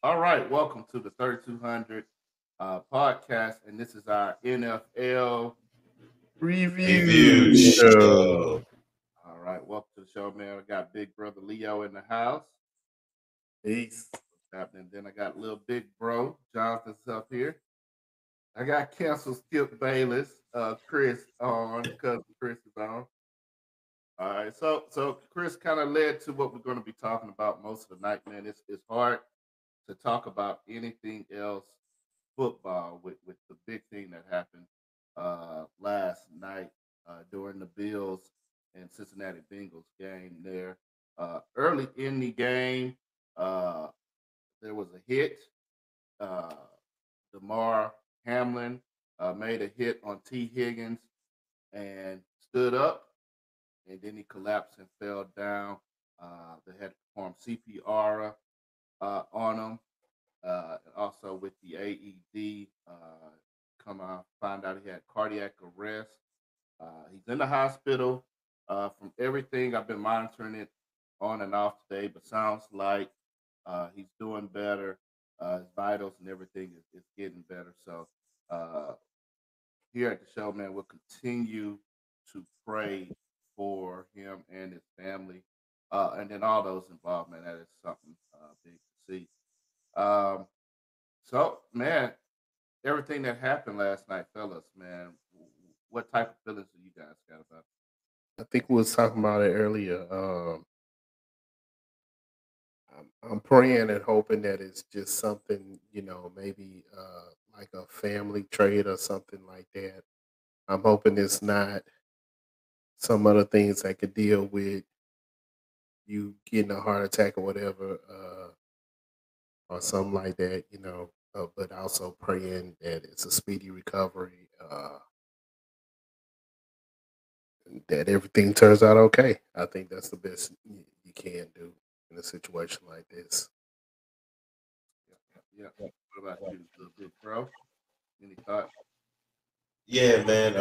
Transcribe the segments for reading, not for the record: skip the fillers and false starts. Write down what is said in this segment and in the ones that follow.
All right, welcome to the 3200 podcast, and this is our NFL review Review show. show. All right, welcome to the show, man. I got Big Brother Leo in the house. Peace. What's happening? Then I got little Big Bro Jonathan's up here. I got cancel Skip Bayless, Chris on, cousin Chris is on. All right, so Chris kind of led to what we're going to be talking about most of the night, man. It's hard to talk about anything else football with the big thing that happened last night during the Bills and Cincinnati Bengals game there. Early in the game, uh, there was a hit. Uh, Damar Hamlin made a hit on T. Higgins and stood up, and then he collapsed and fell down. They had to perform CPR on him. And also with the AED, come on, find out he had cardiac arrest. He's in the hospital. From everything, I've been monitoring it on and off today, but sounds like he's doing better. His vitals and everything is getting better. So uh, here at the show, man, we'll continue to pray for him and his family, and then all those involved, man. That is something big to see. Um, so, man, everything that happened last night, fellas, man, what type of feelings do you guys got about I think we was talking about it earlier. I'm praying and hoping that it's just something, maybe like a family trait or something like that. I'm hoping it's not some other things that could deal with you getting a heart attack or whatever, or something like that, but also praying that it's a speedy recovery, that everything turns out okay. I think that's the best you can do in a situation like this. it? Yeah, yeah. What about you, little big bro? Any thoughts? Yeah, man.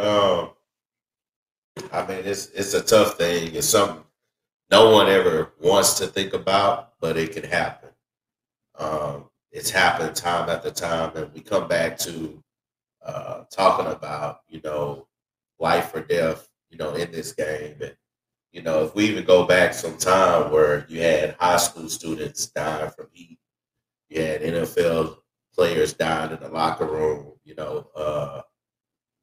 I mean, it's a tough thing. It's something no one ever wants to think about, but it can happen. It's happened time after time, and we come back to talking about life or death, in this game. And if we even go back some time where you had high school students dying from heat, you had NFL players dying in the locker room,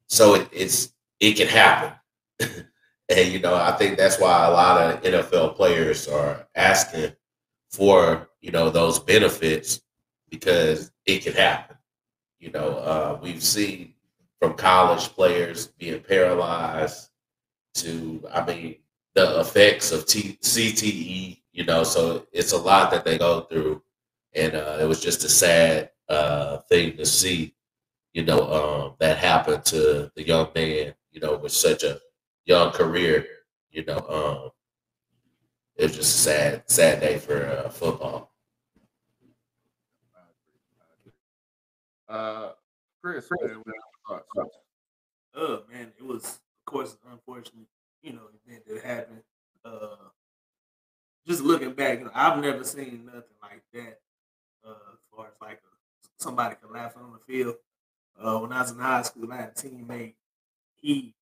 so it can happen. And I think that's why a lot of NFL players are asking for those benefits because it can happen. We've seen from college players being paralyzed to, I mean, the effects of CTE. So it's a lot that they go through, and it was just a sad thing to see that happened to the young man, with such a young career. You know, um, it was just a sad day for football. I agree. I agree. Chris, man, what are your thoughts? Man, it was of course an unfortunate, event that happened. Uh, just looking back, I've never seen nothing like that. As far as like somebody collapsing on the field. When I was in high school, I had a teammate. He,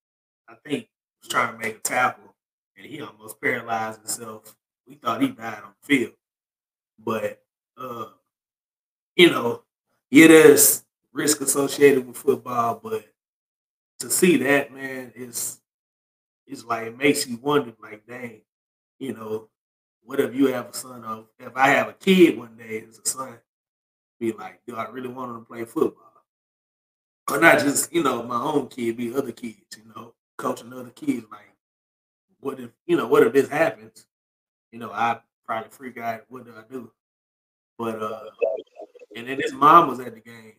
I think, was trying to make a tackle, and he almost paralyzed himself. We thought he died on the field, but uh, you know, yeah, there's risk associated with football, but to see that, man, is like it makes you wonder, like, dang, you know, what if you have a son of if I have a kid one day as a son, be like, do I really want him to play football? Or not just, my own kid, be other kids, coaching other kids, like, what if this happens? I probably freak out, what do I do? But and then his mom was at the game,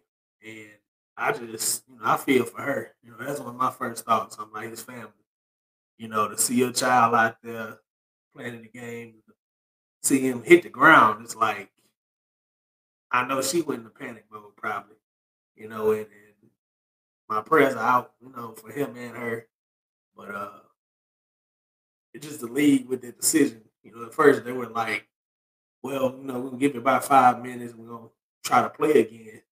and I just, I feel for her. That's one of my first thoughts. I'm like his family. To see your child out there playing in the game, see him hit the ground, it's like I know she went into panic mode probably. And my prayers are out, for him and her. But it's just the league with the decision. At first they were like, well, we'll give you about 5 minutes. We're gonna try to play again.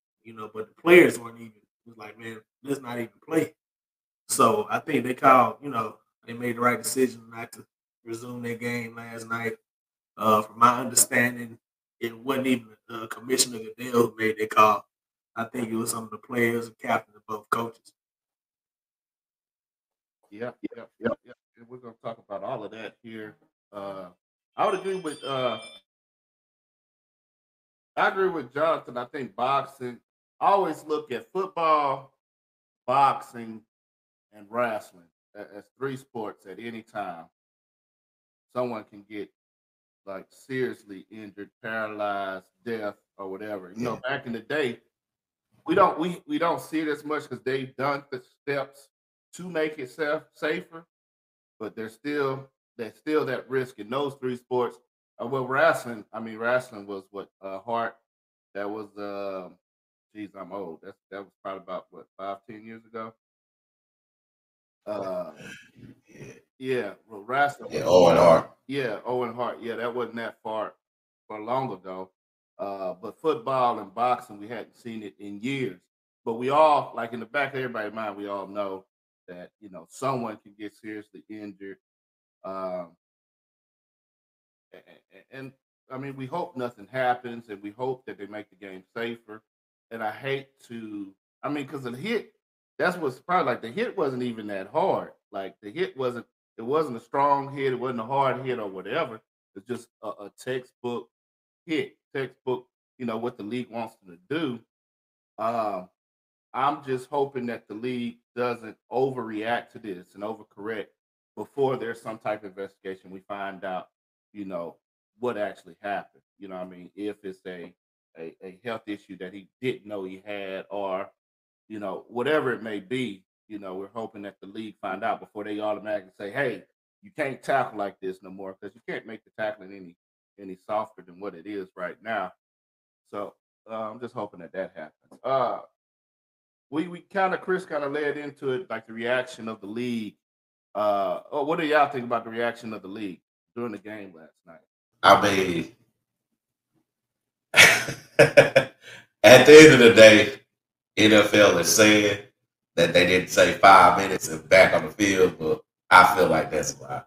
But the players weren't even. It was like, man, let's not even play. So I think they called. They made the right decision not to resume their game last night. From my understanding, it wasn't even Commissioner Goodell who made that call. I think it was some of the players and captains of both coaches. Yep. And we're gonna talk about all of that here. I would agree with I agree with Jonathan. I think boxing. I always look at football, boxing, and wrestling as three sports at any time. Someone can get like seriously injured, paralyzed, death, or whatever. Back in the day, we don't see it as much because they've done the steps to make it safer, but there's still that risk in those three sports. Well, wrestling was what Hart. That was geez, I'm old. That was probably about what 5-10 years ago. Uh, yeah, well, wrestling. Yeah, Owen Hart. Yeah, Owen Hart. Yeah, that wasn't that far long ago. But football and boxing, we hadn't seen it in years. But we all, like in the back of everybody's mind, we all know that someone can get seriously injured. Um, and I mean, we hope nothing happens, and we hope that they make the game safer. And I hate to, I mean, because the hit, that's what's probably like the hit wasn't even that hard. Like the hit wasn't, it wasn't a strong hit, it wasn't a hard hit or whatever. It's just a textbook hit, textbook. What the league wants them to do. Um, I'm just hoping that the league doesn't overreact to this and overcorrect before there's some type of investigation. We find out, you know, what actually happened. What I mean? If it's a health issue that he didn't know he had, or, whatever it may be, we're hoping that the league find out before they automatically say, hey, you can't tackle like this no more because you can't make the tackling any softer than what it is right now. So I'm just hoping that happens. We kind of Chris kind of led into it, like the reaction of the league. What do y'all think about the reaction of the league during the game last night? I mean, at the end of the day, NFL is saying that they didn't say 5 minutes and back on the field, but I feel like that's a lie.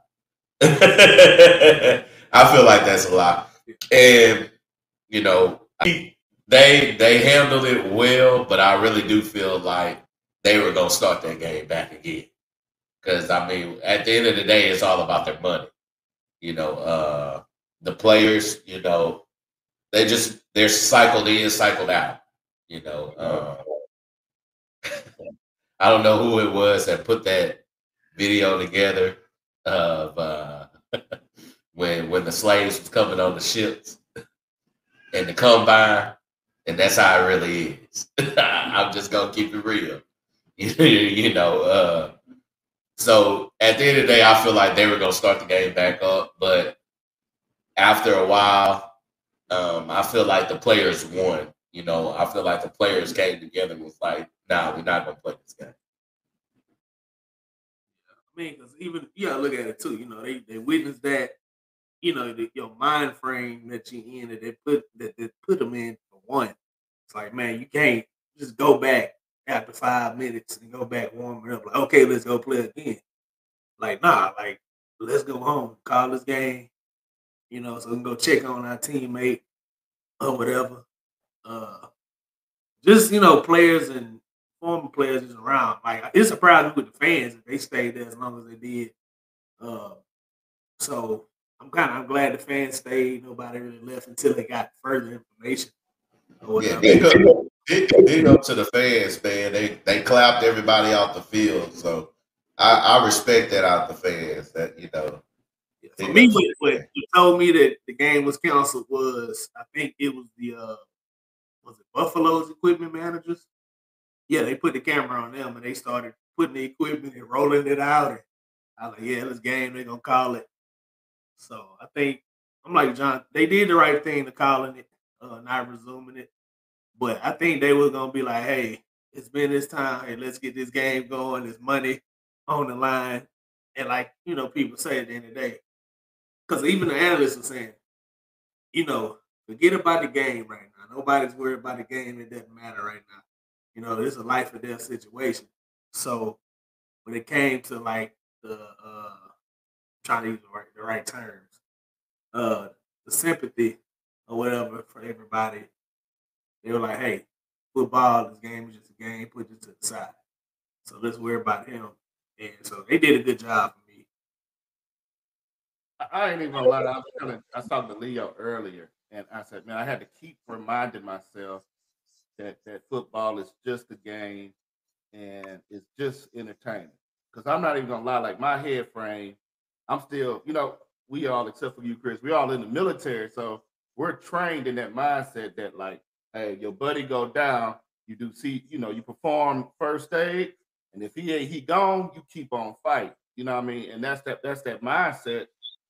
I feel like that's a lie. And, they handled it well, but I really do feel like they were going to start that game back again. Because, I mean, at the end of the day, it's all about their money. The players, they're cycled in, cycled out. I don't know who it was that put that video together of when the slaves was coming on the ships and the combine, and that's how it really is. I'm just gonna keep it real, So at the end of the day, I feel like they were gonna start the game back up, but after a while, I feel like the players won. I feel like the players came together and was like, "Nah, we're not gonna play this game." I mean, because even you gotta look at it too. They witnessed that. Your mind frame that you in that they put them in for one. It's like, man, you can't just go back after 5 minutes and go back warming up. Like, okay, let's go play again. Like, nah, like let's go home, call this game. So we can go check on our teammate or whatever. Just players and former players just around. Like, it's surprising with the fans that they stayed there as long as they did. So I'm glad the fans stayed. Nobody really left until they got further information. Yeah, big up to the fans, man. They clapped everybody off the field. So I respect that out the fans. That For me, what told me that the game was canceled was, I think it was was it Buffalo's equipment managers? Yeah, they put the camera on them and they started putting the equipment and rolling it out. And I was like, yeah, this game, they're gonna call it. So I think I'm like John, they did the right thing to calling it, not resuming it. But I think they were gonna be like, hey, it's been this time, hey, let's get this game going, there's money on the line. And like, people say at the end of the day, because even the analysts were saying, Forget about the game right now. Nobody's worried about the game. It doesn't matter right now. You know, it's a life or death situation. So when it came to like the trying to use the right terms, uh, the sympathy or whatever for everybody, they were like, "Hey, football, this game is just a game. Put it to the side. So let's worry about him." And so they did a good job for me. I ain't even gonna lie. I was talking to Leo earlier, and I said, man, I had to keep reminding myself that football is just a game and it's just entertainment. Because I'm not even gonna lie, like my head frame, I'm still, we all except for you, Chris, we all in the military, so we're trained in that mindset that like, hey, your buddy go down, you do see, you perform first aid, and if he gone, you keep on fighting. You know what I mean? And that's that mindset.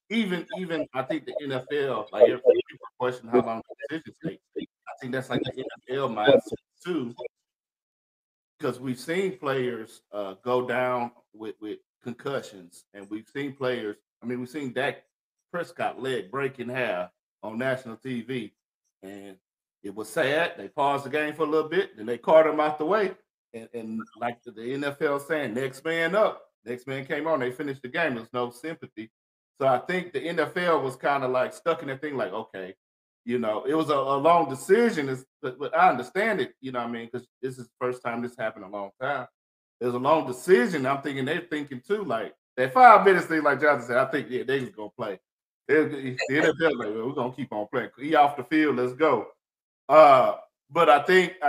Even I think the NFL, like if people question how long the decisions take, I think that's like the NFL mindset too because we've seen players go down with concussions, and we've seen players. I mean, we've seen Dak Prescott leg break in half on national TV, and it was sad. They paused the game for a little bit, then they carted him out the way, and like the NFL saying, next man up. Next man came on. They finished the game. There's no sympathy. So I think the NFL was kind of like stuck in that thing, like, okay, it was a long decision, but I understand it, you know what I mean? Because this is the first time this happened in a long time. It was a long decision. I'm thinking they're thinking too, like that 5 minutes thing, like Jonathan said, I think yeah, they was gonna play. The NFL, like, well, we're gonna keep on playing. He off the field, let's go. Uh, but I think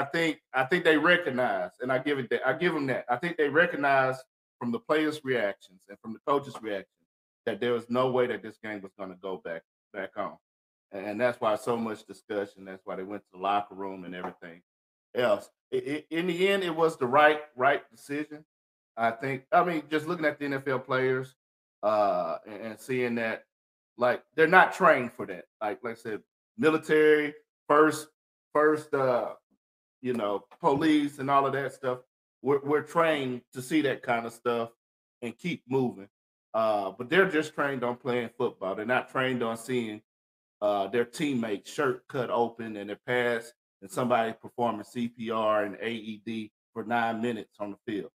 they recognize, and I give them that. I think they recognize from the players' reactions and from the coaches' reactions that there was no way that this game was gonna go back on. And that's why so much discussion. That's why they went to the locker room and everything else. In the end, it was the right decision. I think. I mean, just looking at the NFL players, and seeing that, like they're not trained for that. Like I said, military first, police and all of that stuff. We're trained to see that kind of stuff and keep moving. But they're just trained on playing football. They're not trained on seeing their teammate's shirt cut open and their pass and somebody performing CPR and AED for 9 minutes on the field.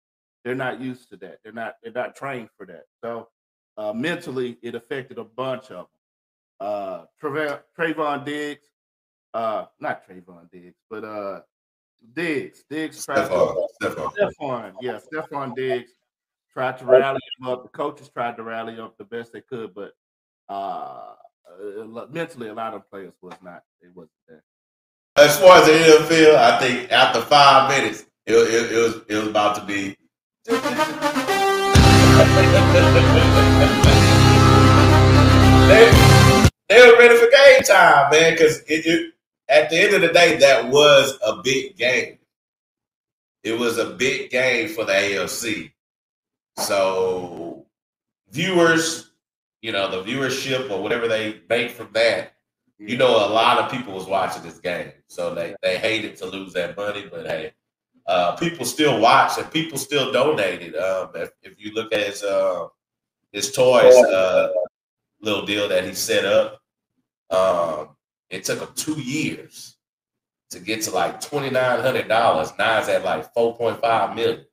They're not used to that. They're not trained for that. So mentally, it affected a bunch of them. Trayvon Diggs, not Trayvon Diggs, but Diggs. Diggs tried to Stephon. Stephon Diggs tried to rally him up. The coaches tried to rally him up the best they could, but uh, mentally, a lot of players was not. It wasn't there. As far as the NFL, I think after 5 minutes, it was about to be. They were ready for game time, man. Because at the end of the day, that was a big game. It was a big game for the AFC. So viewers, the viewership or whatever they make from that, a lot of people was watching this game. So they hated to lose that money, but hey, people still watch and people still donated. If you look at his toys little deal that he set up, it took him 2 years to get to like $2,900. Now it's at like 4.5 million.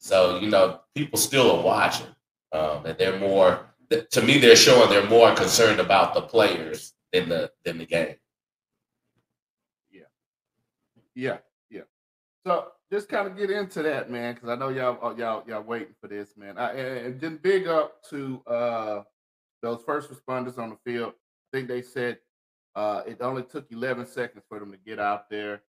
So people still are watching, and they're more. To me, they're showing they're more concerned about the players than the game. Yeah. So just kind of get into that, man, because I know y'all waiting for this, man. And then big up to those first responders on the field. I think they said it only took 11 seconds for them to get out there.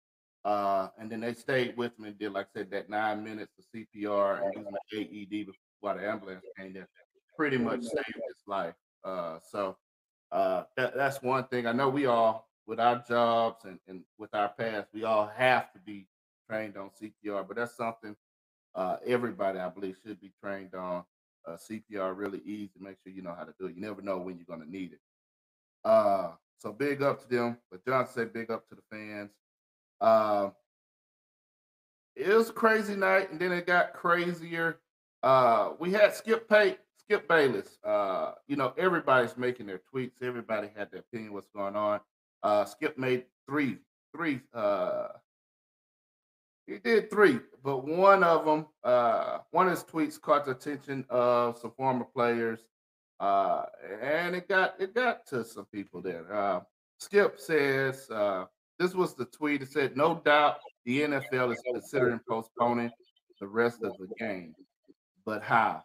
And then they stayed with them and did, like I said, that 9 minutes of CPR and using the AED while the ambulance came there. Pretty much saved his life. That's one thing. I know we all, with our jobs and with our past, we all have to be trained on CPR, but that's something everybody, I believe, should be trained on. CPR really easy. Make sure you know how to do it. You never know when you're going to need it. So big up to them. But John said big up to the fans. Uh, it was a crazy night, and then it got crazier. We had Skip Bayless. Everybody's making their tweets. Everybody had their opinion what's going on. Skip made three. He did three, but one of them, one of his tweets caught the attention of some former players, uh, and it got to some people there. Skip says this was the tweet. It said, "No doubt the NFL is considering postponing the rest of the game, but how?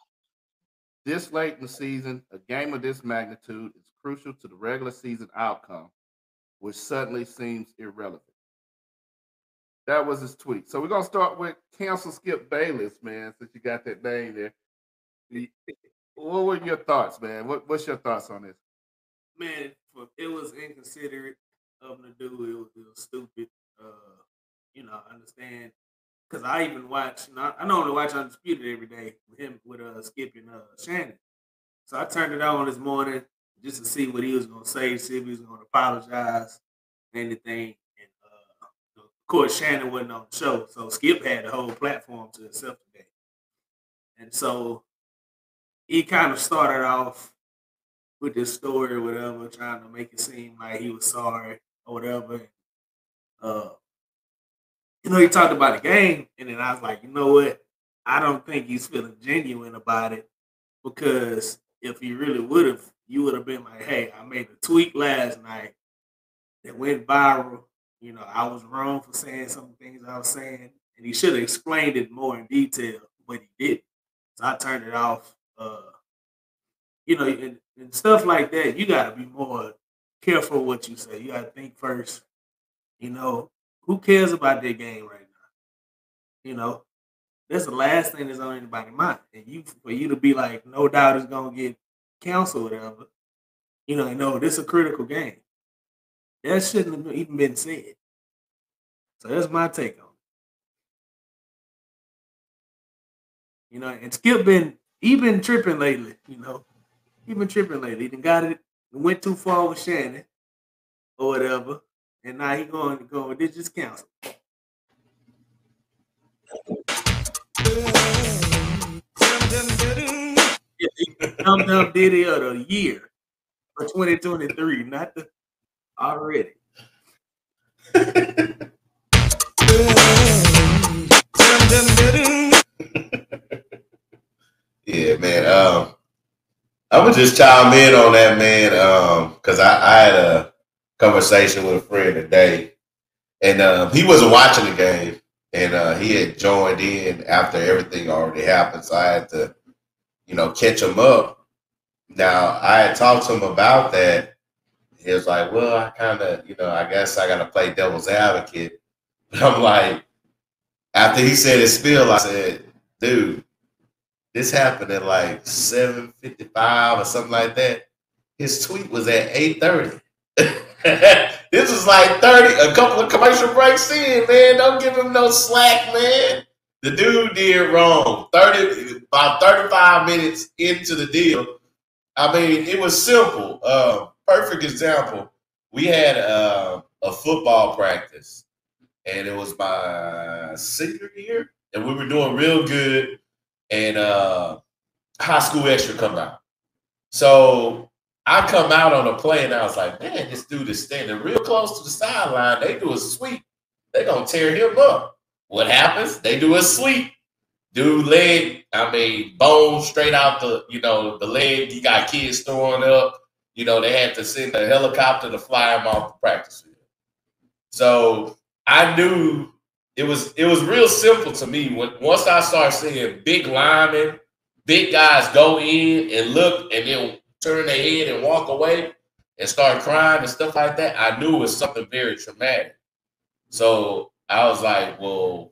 This late in the season, a game of this magnitude is crucial to the regular season outcome, which suddenly seems irrelevant." That was his tweet. So we're gonna start with cancel Skip Bayless, man. Since you got that name there, what were your thoughts, man? What's your thoughts on this? Man, it was inconsiderate of him to do. It was stupid. I understand because I even watch. I normally watch Undisputed every day with him with Skip and Shannon. So I turned it on this morning just to see what he was gonna say, see if he was gonna apologize, anything. And of course, Shannon wasn't on the show, so Skip had the whole platform to himself today. And so he kind of started off with this story or whatever, trying to make it seem like he was sorry or whatever. Uh, he talked about the game, and then I was like, you know what? I don't think he's feeling genuine about it because if he really would have, you would have been like, hey, I made a tweet last night that went viral. I was wrong for saying some things I was saying, and he should have explained it more in detail, but he didn't. So I turned it off. And stuff like that, you got to be more careful what you say. You got to think first. Who cares about that game right now? That's the last thing that's on anybody's mind. And for you to be like, no doubt it's gonna get canceled, or whatever. No, this is a critical game. That shouldn't have even been said. So that's my take on it. And Skip been tripping lately. He been tripping lately. He done got it. Went too far with Shannon or whatever, and now he going to go. This just cancel. Dumb Diddy of the year for 2023, not the already. Yeah, man. I'm gonna just chime in on that, man, because I had a conversation with a friend today, and he wasn't watching the game, and he had joined in after everything already happened, so I had to, catch him up. Now, I had talked to him about that. He was like, well, I kind of, I guess I got to play devil's advocate. But I'm like, after he said his spiel, I said, dude, this happened at like 7:55 or something like that. His tweet was at 8:30. This was like a couple of commercial breaks in, man. Don't give him no slack, man. The dude did wrong. About 35 minutes into the deal. I mean, it was simple. Perfect example. We had a football practice, and it was my senior year, and we were doing real good. And high school extra come out. So I come out on a play, and I was like, man, this dude is standing real close to the sideline. They do a sweep. They're going to tear him up. What happens? They do a sweep. Dude leg, bone straight out the leg. You got kids throwing up. They had to send a helicopter to fly him off the practice field. So I knew it was real simple to me. Once I started seeing big linemen, big guys go in and look and then turn their head and walk away and start crying and stuff like that, I knew it was something very traumatic. So I was like, well,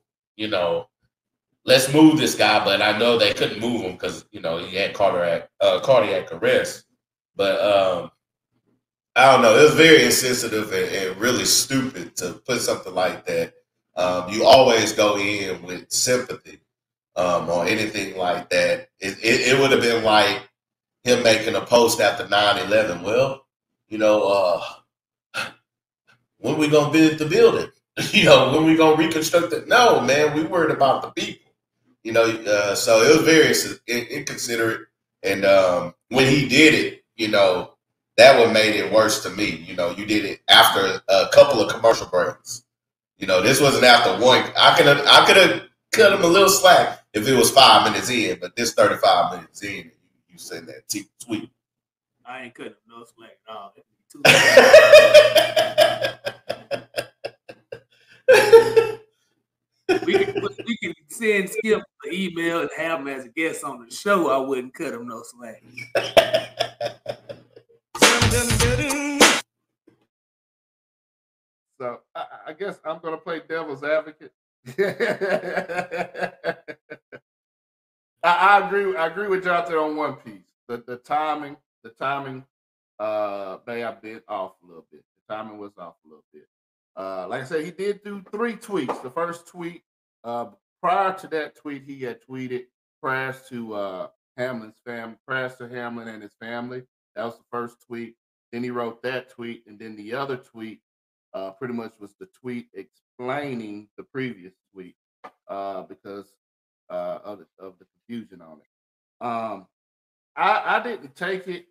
let's move this guy. But I know they couldn't move him because, he had cardiac arrest. But I don't know. It was very insensitive and really stupid to put something like that. You always go in with sympathy or anything like that. It would have been like him making a post after 9/11. Well, when we going to visit the building? When we going to reconstruct it? No, man, we worried about the people. So it was very inconsiderate. And when he did it, that would made it worse to me. You know, you did it after a couple of commercial breaks. You know, this wasn't after one. I could have cut him a little slack if it was 5 minutes in, but this 35 minutes in, you send that tweet. I ain't cutting him no slack at all. We can send Skip an email and have him as a guest on the show. I wouldn't cut him no slack. So I guess I'm gonna play devil's advocate. I agree with Jonathan on one piece. The timing may have been off a little bit. The timing was off a little bit. Like I said, he did do 3 tweets. The first tweet, prior to that tweet, he had tweeted prayers to Hamlin and his family. That was the first tweet. Then he wrote that tweet, and then the other tweet pretty much was the tweet explaining the previous tweet because of the confusion on it. I didn't take it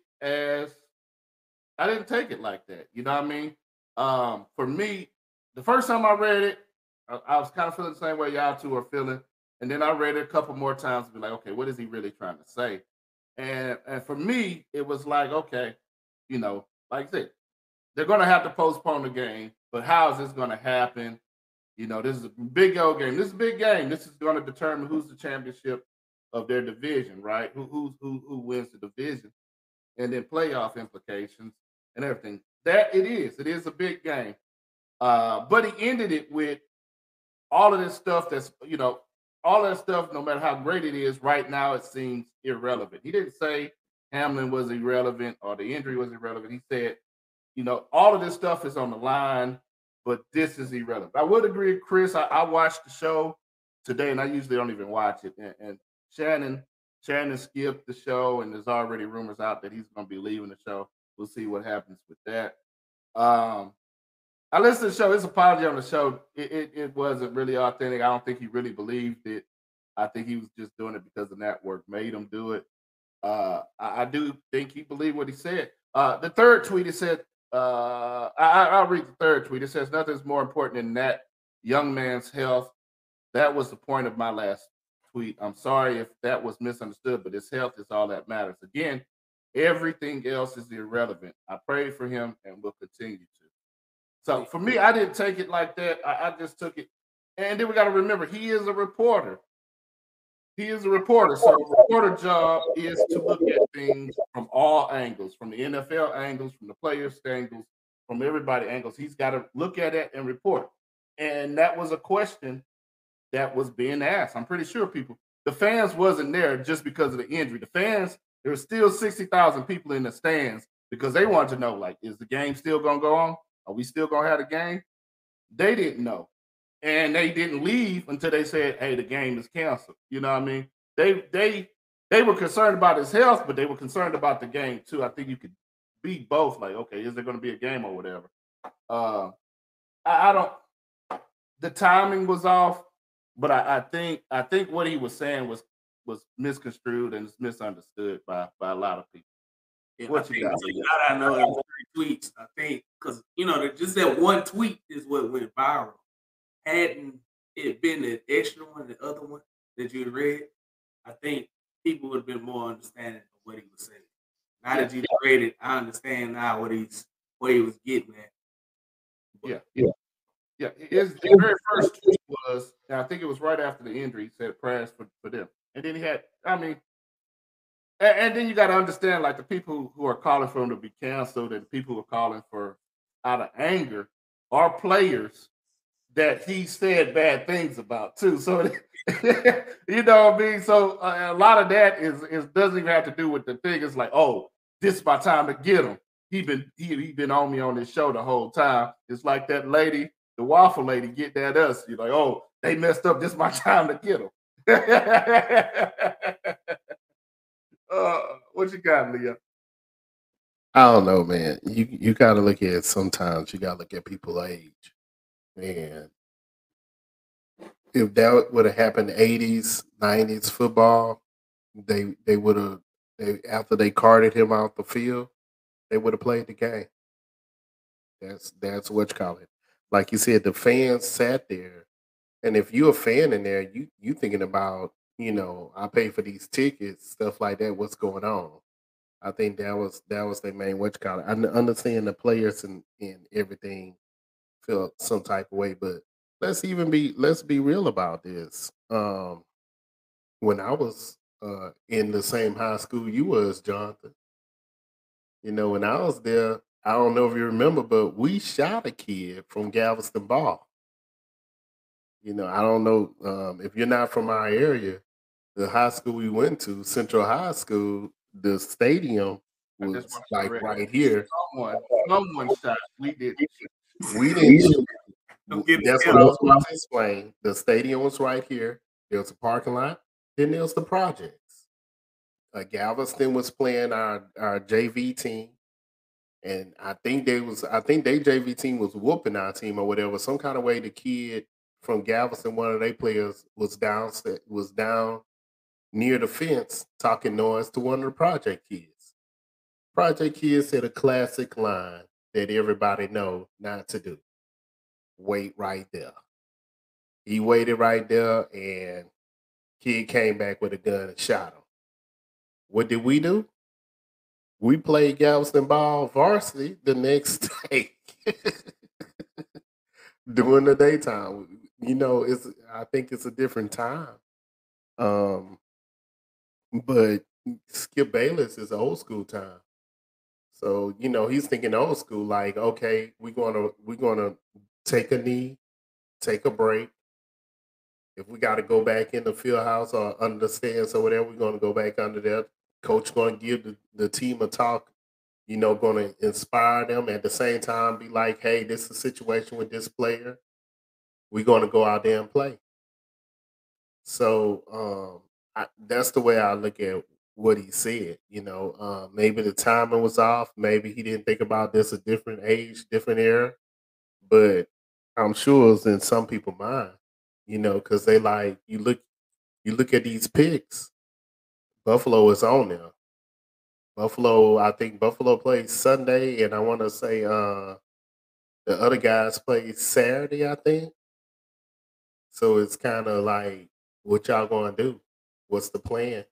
like that. You know what I mean? For me, the first time I read it, I was kind of feeling the same way y'all two are feeling. And then I read it a couple more times and be like, okay, what is he really trying to say? And for me, it was like, okay, you know, like I said, they're going to have to postpone the game, but how is this going to happen? You know, this is a big old game. This is a big game. This is going to determine who's the championship of their division, right? Who wins the division, and then playoff implications and everything. That it is a big game. But he ended it with all of this stuff that's, you know, all that stuff, no matter how great it is, right now it seems irrelevant. He didn't say Hamlin was irrelevant or the injury was irrelevant. He said, you know, all of this stuff is on the line, but this is irrelevant. I would agree with Chris. I watched the show today, and I usually don't even watch it. And Shannon skipped the show, and there's already rumors out that he's going to be leaving the show. We'll see what happens with that. I listened to the show. His apology on the show, it wasn't really authentic. I don't think he really believed it. I think he was just doing it because the network made him do it. I do think he believed what he said. The third tweet, it said, I'll read the third tweet. It says, nothing's more important than that young man's health. That was the point of my last tweet. I'm sorry if that was misunderstood, but his health is all that matters. Again, everything else is irrelevant. I prayed for him and will continue to. So for me, I didn't take it like that. I just took it. And then we got to remember, he is a reporter. He is a reporter. So a reporter job is to look at things from all angles, from the NFL angles, from the players' angles, from everybody angles. He's got to look at it and report. And that was a question that was being asked. I'm pretty sure the fans wasn't there just because of the injury. The fans, there were still 60,000 people in the stands because they wanted to know, like, is the game still going to go on? Are we still going to have the game? They didn't know. And they didn't leave until they said, hey, the game is canceled. You know what I mean? They were concerned about his health, but they were concerned about the game too. I think you could be both. Like, okay, is there going to be a game or whatever? I don't. The timing was off, but I think what he was saying was misconstrued and misunderstood by a lot of people. Yeah, what you got? I know it was 3 tweets. I think because just that one tweet is what went viral. Hadn't it been the extra one, the other one that you read, I think people would have been more understanding of what he was saying. Now that you read it, I understand now what he was getting at. But, yeah. His very first tweet was, and I think it was right after the injury. He said prayers for them, and then he had, and then you got to understand, like the people who are calling for him to be canceled, and the people who are calling for out of anger are players that he said bad things about too. So you know what I mean? So a lot of that is doesn't even have to do with the thing. It's like, oh, this is my time to get him. He been on me on this show the whole time. It's like that lady, the waffle lady, getting at us. You're like, oh, they messed up. This is my time to get them. What you got, Leah? I don't know, man. You got to look at sometimes. You got to look at people's age. Man, if that would have happened in the 80s, 90s football, they would have, after they carted him out the field, they would have played the game. That's what you call it. Like you said, the fans sat there, and if you're a fan in there, you thinking about, I pay for these tickets, stuff like that. What's going on? I think that was their main what you call it. I understand the players and everything felt some type of way, but let's be real about this. When I was in the same high school you was, Jonathan, when I was there, I don't know if you remember, but we shot a kid from Galveston Ball. I don't know if you're not from our area. The high school we went to, Central High School, the stadium I just was want to like correct right here. someone shot. We did. We didn't shoot. Don't get me That's what I was about to explain. The stadium was right here. There was a parking lot. Then there was the projects. Galveston was playing our JV team, and I think their JV team was whooping our team or whatever. Some kind of way the kid from Galveston, one of their players, was down near the fence talking noise to one of the project kids. Project kids said a classic line that everybody know not to do. Wait right there. He waited right there, and kid came back with a gun and shot him. What did we do? We played Galveston Ball varsity the next day during the daytime. I think it's a different time. Um, but Skip Bayless is old school time. So, he's thinking old school, like, okay, we're gonna take a knee, take a break. If we got to go back in the field house or under the stands or whatever, we're going to go back under there. Coach going to give the team a talk, going to inspire them. At the same time, be like, hey, this is a situation with this player. We're going to go out there and play. So that's the way I look at what he said. Maybe the timing was off. Maybe he didn't think about this a different age, different era. But I'm sure it's in some people's mind. Because they like you look at these picks. Buffalo is on there. I think Buffalo plays Sunday, and I want to say the other guys play Saturday, I think. So it's kind of like, what y'all gonna do? What's the plan?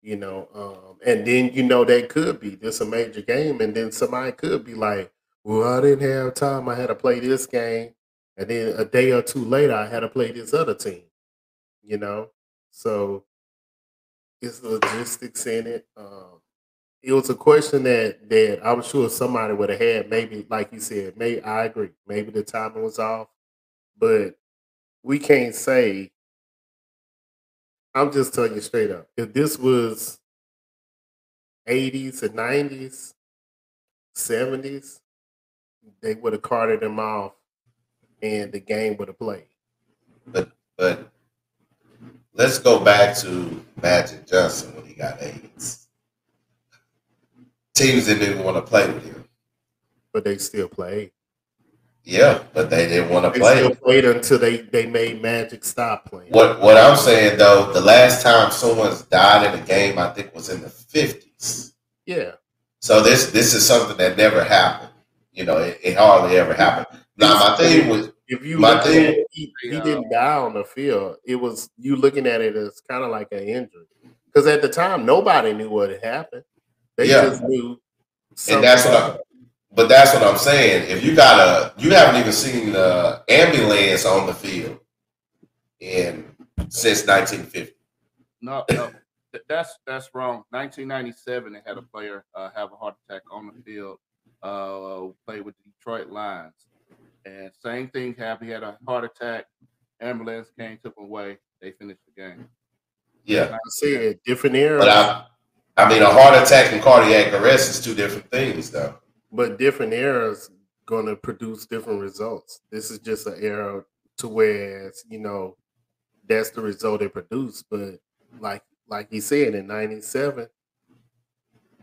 And then that could be this a major game, and then somebody could be like, well, I didn't have time. I had to play this game, and then a day or two later, I had to play this other team. So it's logistics in it. It was a question that I'm sure somebody would have had. Maybe, like you said, maybe I agree. Maybe the timing was off, but we can't say. I'm just telling you straight up. If this was 80s and 90s, 70s, they would have carted him off, and the game would have played. But let's go back to Magic Johnson when he got AIDS. Teams didn't even want to play with him. But they still played. Yeah, but they didn't want to They play. still played until they made Magic stop playing. What I'm saying though, the last time someone's died in a game, I think was in the 50s. Yeah. So this is something that never happened. It hardly ever happened. Now my thing was, if you look at it, he didn't die on the field. It was you looking at it as kind of like an injury, because at the time nobody knew what had happened. They just knew. And that's what I'm saying. If you haven't even seen the ambulance on the field since 1950. No, that's wrong. 1997, they had a player have a heart attack on the field. Played with the Detroit Lions, and same thing happened. He had a heart attack. Ambulance came, took him away. They finished the game. Yeah, I said different era. But I mean, a heart attack and cardiac arrest is two different things, though. But different eras going to produce different results. This is just an era to where that's the result it produced. But like he said in '97,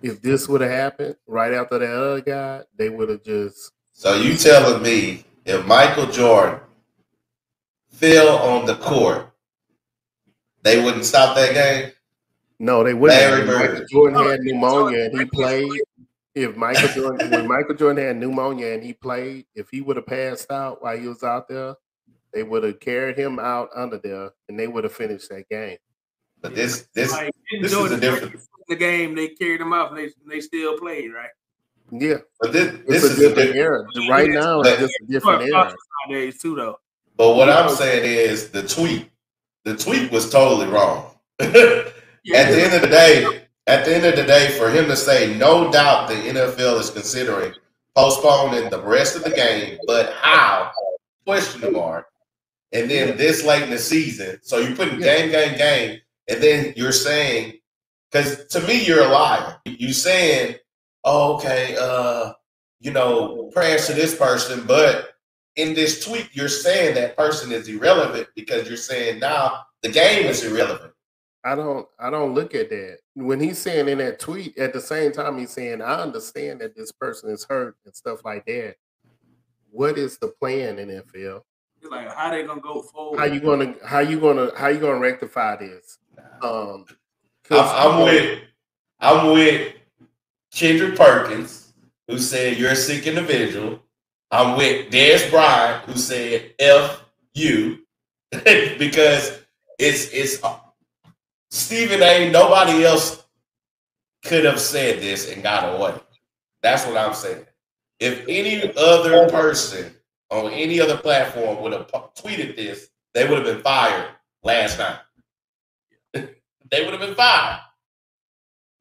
if this would have happened right after that other guy, they would have just. So you telling me if Michael Jordan fell on the court, they wouldn't stop that game? No, they wouldn't. Larry Bird. Michael Jordan had pneumonia and he played. If Michael Jordan, when Michael Jordan had pneumonia and he played, if he would have passed out while he was out there, they would have carried him out under there, and they would have finished that game. But Yeah, this like is a different. the game. They carried them out, and they still played, right? Yeah, But this it's is a different era. Right now, it's but- just a different era. Nowadays too, though. But what I'm saying is the tweet was totally wrong. Yeah, At the end of the day, for him to say, no doubt the NFL is considering postponing the rest of the game, but how? Question mark. And then this late in the season, so you're putting game, and then you're saying, because to me you're a liar. You saying, oh, okay, prayers to this person, but in this tweet you're saying that person is irrelevant because you're saying now the game is irrelevant. I don't look at that. When he's saying in that tweet, at the same time he's saying, I understand that this person is hurt and stuff like that. What is the plan in NFL? It's like how they gonna go forward? How you gonna rectify this? I'm with Kendrick Perkins, who said you're a sick individual. I'm with Dez Bryant, who said F you, because it's Stephen A. Nobody else could have said this and got away. That's what I'm saying. If any other person on any other platform would have tweeted this, they would have been fired last night. They would have been fired.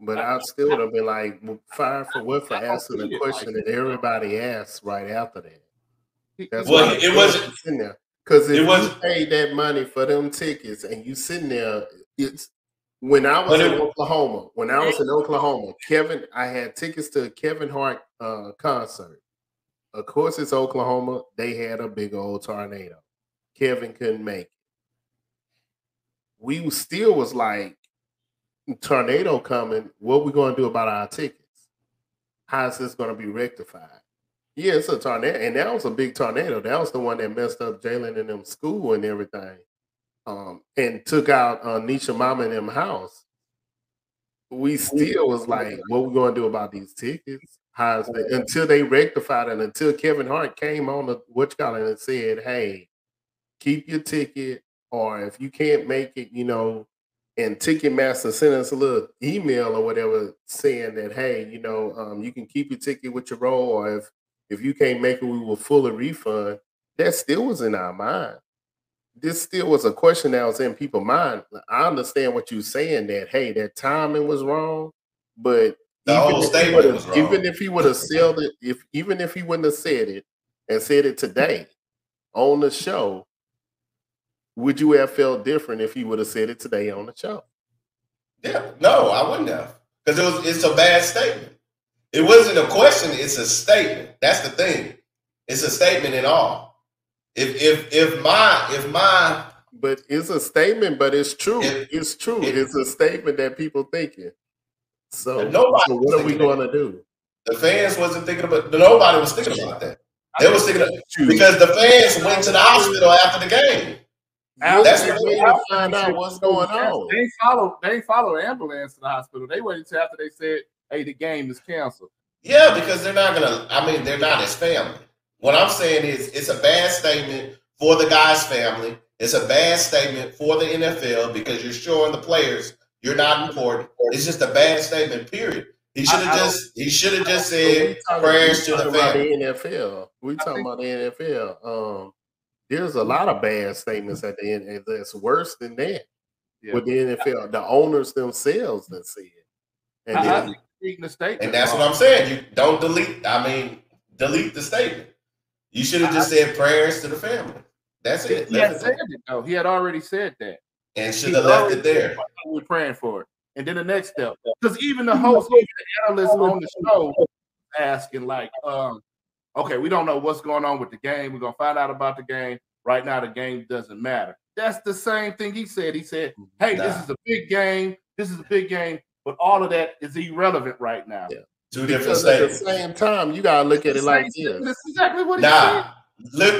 But I still would have been like, fired for what? For asking the question that everybody asked right after that. That's why it wasn't sitting there. Because if you paid that money for them tickets and you sitting there, it's when I was in Oklahoma. When I was in Oklahoma, I had tickets to a Kevin Hart concert. Of course, it's Oklahoma. They had a big old tornado. Kevin couldn't make it. We still was like, tornado coming. What we going to do about our tickets? How is this going to be rectified? Yeah, it's a tornado, and that was a big tornado. That was the one that messed up Jalen and them school and everything, and took out Nisha Mama and them house. We still was like, what we going to do about these tickets? How's that? Until they rectified it, until Kevin Hart came on the and said, "Hey, keep your ticket, or if you can't make it, and Ticketmaster sent us a little email or whatever saying that, hey, you can keep your ticket with your roll, or if you can't make it, we will fully refund." That still was in our mind. This still was a question that was in people's mind. I understand what you're saying, that, hey, that timing was wrong, but the whole statement was wrong. Even if he would have said it, even if he wouldn't have said it and said it today on the show, would you have felt different if he would have said it today on the show? Yeah, no, I wouldn't have, because it's a bad statement. It wasn't a question; it's a statement. That's the thing. It's a statement in all. If my but it's a statement, but it's true. It's true. It's a statement that people thinking. So what are we going to do? The fans wasn't thinking about. Nobody was thinking about that. They was thinking because the fans went to the hospital after the game. That's what they to find out what's going on. They ain't follow the ambulance to the hospital. They waited until after they said, "Hey, the game is canceled." Yeah, because they're not gonna. I mean, they're not his family. What I'm saying is, it's a bad statement for the guy's family. It's a bad statement for the NFL because you're showing the players you're not important. It's just a bad statement. Period. He should have just said prayers to the family. The NFL. We talking about the NFL. There's a lot of bad statements at the end that's worse than that. Yeah. With the NFL, the owners themselves that say it. And that's what I'm saying. You don't delete the statement. You should have just said prayers to the family. That's it. He had said it though. He had already said that. And should have left it there. We're praying for it. And then the next step. Because even the host, even the analyst on the show asking, like, okay, we don't know what's going on with the game. We're going to find out about the game. Right now, the game doesn't matter. That's the same thing he said. He said, hey, this is a big game. This is a big game. But all of that is irrelevant right now. Yeah. Two different statements. At the same time, you got to look at it like this. That's exactly what he said.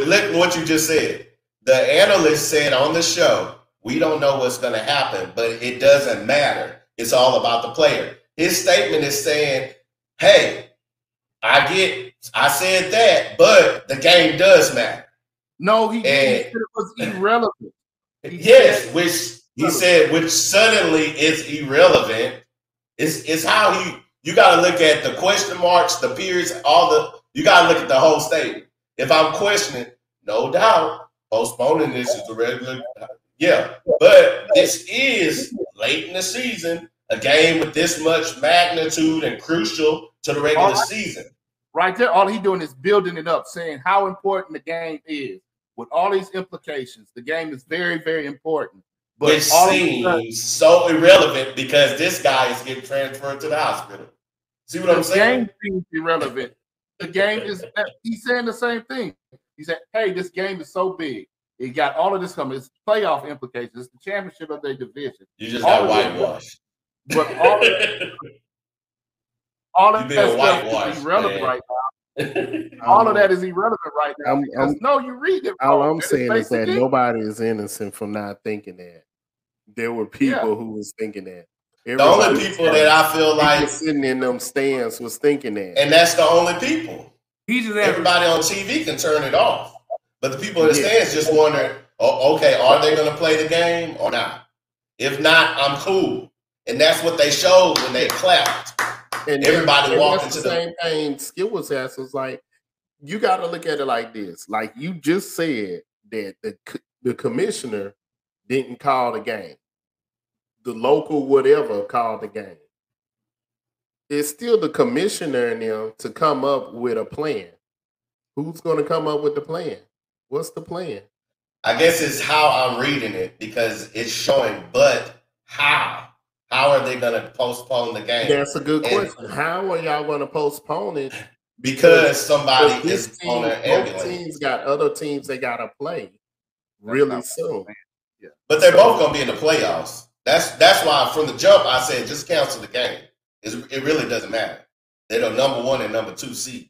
Look what you just said. The analyst said on the show, we don't know what's going to happen, but it doesn't matter. It's all about the player. His statement is saying, hey, I said that, but the game does matter. No, he said it was irrelevant. Which suddenly is irrelevant. It's how you got to look at the question marks, the periods, you got to look at the whole statement. If I'm questioning, no doubt, postponing this is the regular. Yeah, but this is late in the season, a game with this much magnitude and crucial to the regular season. Right there, all he's doing is building it up, saying how important the game is. With all these implications, the game is very, very important. But which seems so irrelevant because this guy is getting transferred to the hospital. See what I'm saying? The game seems irrelevant. The game is, he's saying the same thing. He said, hey, this game is so big. It got all of this coming. It's playoff implications. It's the championship of their division. You just got whitewashed. But all of that stuff is irrelevant right now. All of that is irrelevant right now. No, you read it. All I'm saying is that nobody is innocent from not thinking that. There were people who was thinking that. The only people that I feel like sitting in them stands was thinking that. And that's the only people. Everybody on TV can turn it off. But the people in the stands just wonder, okay, are they going to play the game or not? If not, I'm cool. And that's what they showed when they clapped. And everybody walked into the same thing Skip was asking. Was like, you got to look at it like this. Like you just said that the commissioner didn't call the game. The local whatever called the game. It's still the commissioner and them to come up with a plan. Who's going to come up with the plan? What's the plan? I guess it's how I'm reading it because it's showing, but how? How are they going to postpone the game? That's a good question. How are y'all going to postpone it? Because somebody is on an ambulance. Both teams got other teams they got to play really soon. Yeah. But they're both going to be in the playoffs. That's why from the jump I said just cancel the game. It really doesn't matter. They're the number 1 and number 2 seed.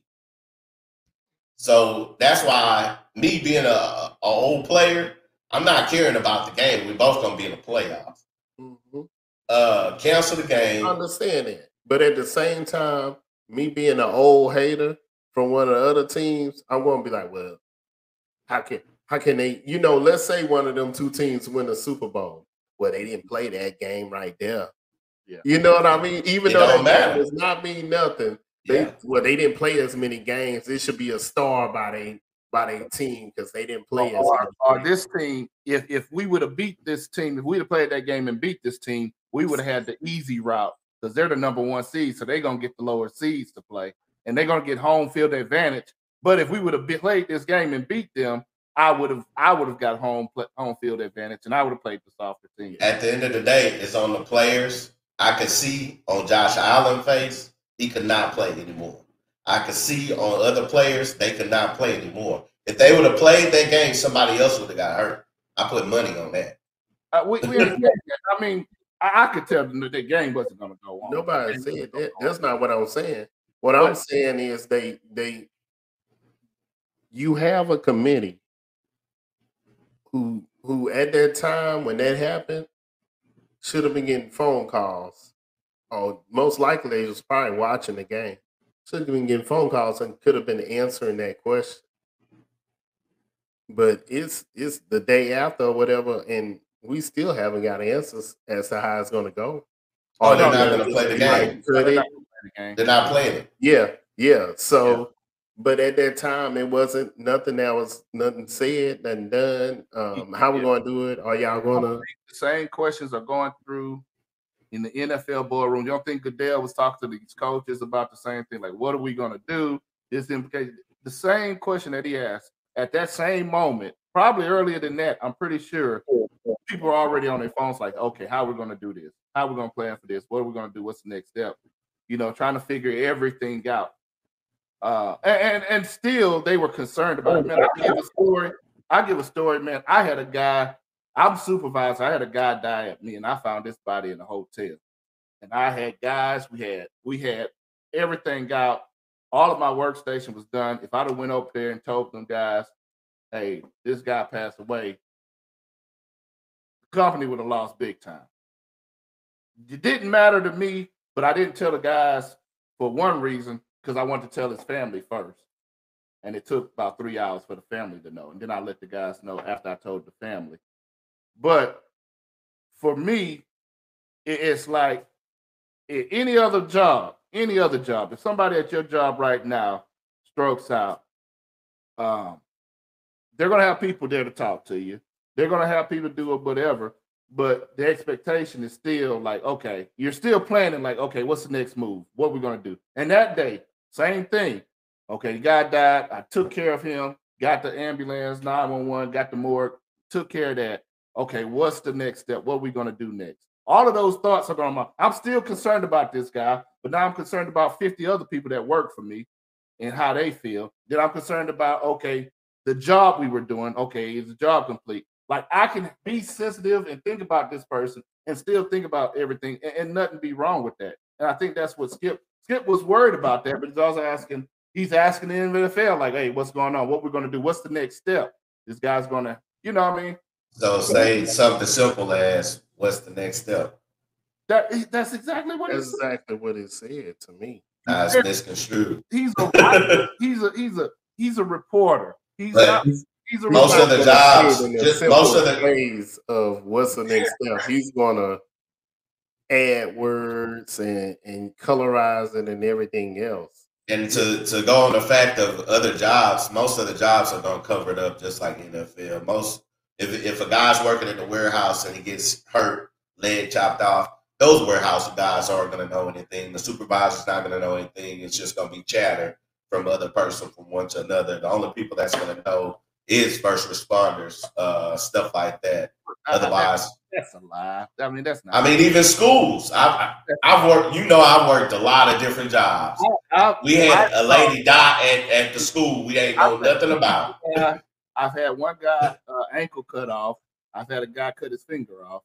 So that's why me being a old player, I'm not caring about the game. We're both going to be in the playoffs. Mm-hmm. Cancel the game. I understand that. But at the same time, me being an old hater from one of the other teams, I'm going to be like, well, how can they, let's say one of them two teams win the Super Bowl. Well, they didn't play that game right there. Yeah. You know what I mean? Even though that game does not mean nothing, they didn't play as many games. It should be a star by their team because they didn't play as much. Or this team, if we would have beat this team, if we'd have played that game and beat this team, we would have had the easy route because they're the number 1 seed, so they're going to get the lower seeds to play, and they're going to get home field advantage. But if we would have played this game and beat them, I would have got home field advantage, and I would have played the softer team. At the end of the day, it's on the players. I could see on Josh Allen's face, he could not play anymore. I could see on other players, they could not play anymore. If they would have played that game, somebody else would have got hurt. I put money on that. I mean, I could tell the game wasn't going to go on. Nobody said that. That's not what I'm saying. What I'm saying is you have a committee who at that time when that happened should have been getting phone calls. Or most likely they was probably watching the game. Should have been getting phone calls and could have been answering that question. But it's the day after or whatever, and we still haven't got answers as to how it's going to go. Oh, they're not going to play the game. They're not playing it. Yeah. So, but at that time, it wasn't nothing said, nothing done. How we going to do it? Are y'all going to? The same questions are going through in the NFL boardroom. You don't think Goodell was talking to these coaches about the same thing? Like, what are we going to do? This implication. The same question that he asked at that same moment, probably earlier than that, I'm pretty sure people are already on their phones like, okay, how are we going to do this? How are we going to plan for this? What are we going to do? What's the next step? Trying to figure everything out. And still they were concerned about it. Man, I give a story, man. I had a guy, I'm supervisor. I had a guy die at me, and I found this body in a hotel. And I had guys, we had everything out. All of my workstation was done. If I'd have went up there and told them guys, hey, this guy passed away, the company would have lost big time. It didn't matter to me, but I didn't tell the guys for one reason, because I wanted to tell his family first. And it took about 3 hours for the family to know. And then I let the guys know after I told the family. But for me, it's like any other job, if somebody at your job right now strokes out, they're going to have people there to talk to you. They're going to have people do whatever. But the expectation is still like, okay, you're still planning like, okay, what's the next move? What are we going to do? And that day, same thing. Okay, the guy died. I took care of him, got the ambulance, 911, got the morgue, took care of that. Okay, what's the next step? What are we going to do next? All of those thoughts are going on. I'm still concerned about this guy, but now I'm concerned about 50 other people that work for me and how they feel. Then I'm concerned about, okay, the job we were doing. Okay, is the job complete? Like I can be sensitive and think about this person and still think about everything and nothing be wrong with that. And I think that's what Skip was worried about that, but he's also asking the NFL, like, hey, what's going on? What we're going to do? What's the next step? This guy's going to, you know what I mean? So say something simple as, what's the next step? That's exactly what That's exactly what it said to me. It's misconstrued. He's a reporter. He's a most of the jobs, most of the ways of what's the next step. He's gonna add words and colorize it and everything else. And to go on the fact of other jobs, most of the jobs are gonna cover it up just like NFL. Most if a guy's working in the warehouse and he gets hurt, leg chopped off, those warehouse guys aren't gonna know anything. The supervisor's not gonna know anything. It's just gonna be chatter from other person from one to another. The only people that's gonna know is first responders, stuff like that. Otherwise, that's a lie. I mean, that's not. I mean, even schools. I've worked. I've worked a lot of different jobs. We had a lady die at the school. We ain't know nothing about. I've had one guy ankle cut off. I've had a guy cut his finger off.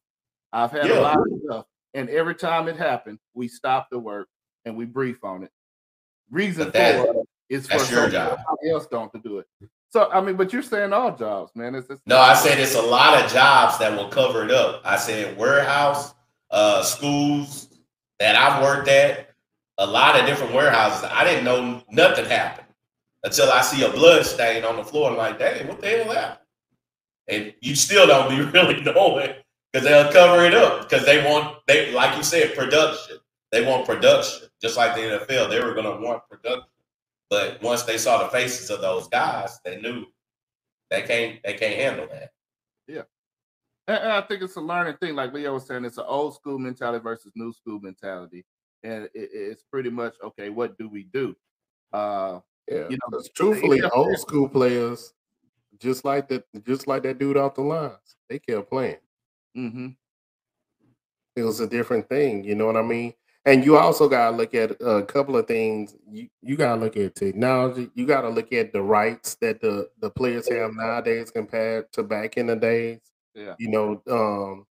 I've had a lot of stuff, and every time it happened, we stopped the work and we brief on it. Reason for it is for somebody else don't to do it. So, I mean, but you're saying all jobs, man. No, I said it's a lot of jobs that will cover it up. I said warehouse, schools that I've worked at, a lot of different warehouses. I didn't know nothing happened until I see a blood stain on the floor. I'm like, dang, what the hell happened? And you still don't be really knowing because they'll cover it up because they like you said, production. They want production. Just like the NFL, they were going to want production. But once they saw the faces of those guys, they knew they can't handle that. Yeah. And I think it's a learning thing. Like Leo was saying, it's an old school mentality versus new school mentality. And it's pretty much, okay, what do we do? Truthfully, old school players, just like that dude off the lines, they kept playing. Mm-hmm. It was a different thing, you know what I mean? And you also got to look at a couple of things. You got to look at technology. You got to look at the rights that the players have nowadays compared to back in the days. Yeah. You know,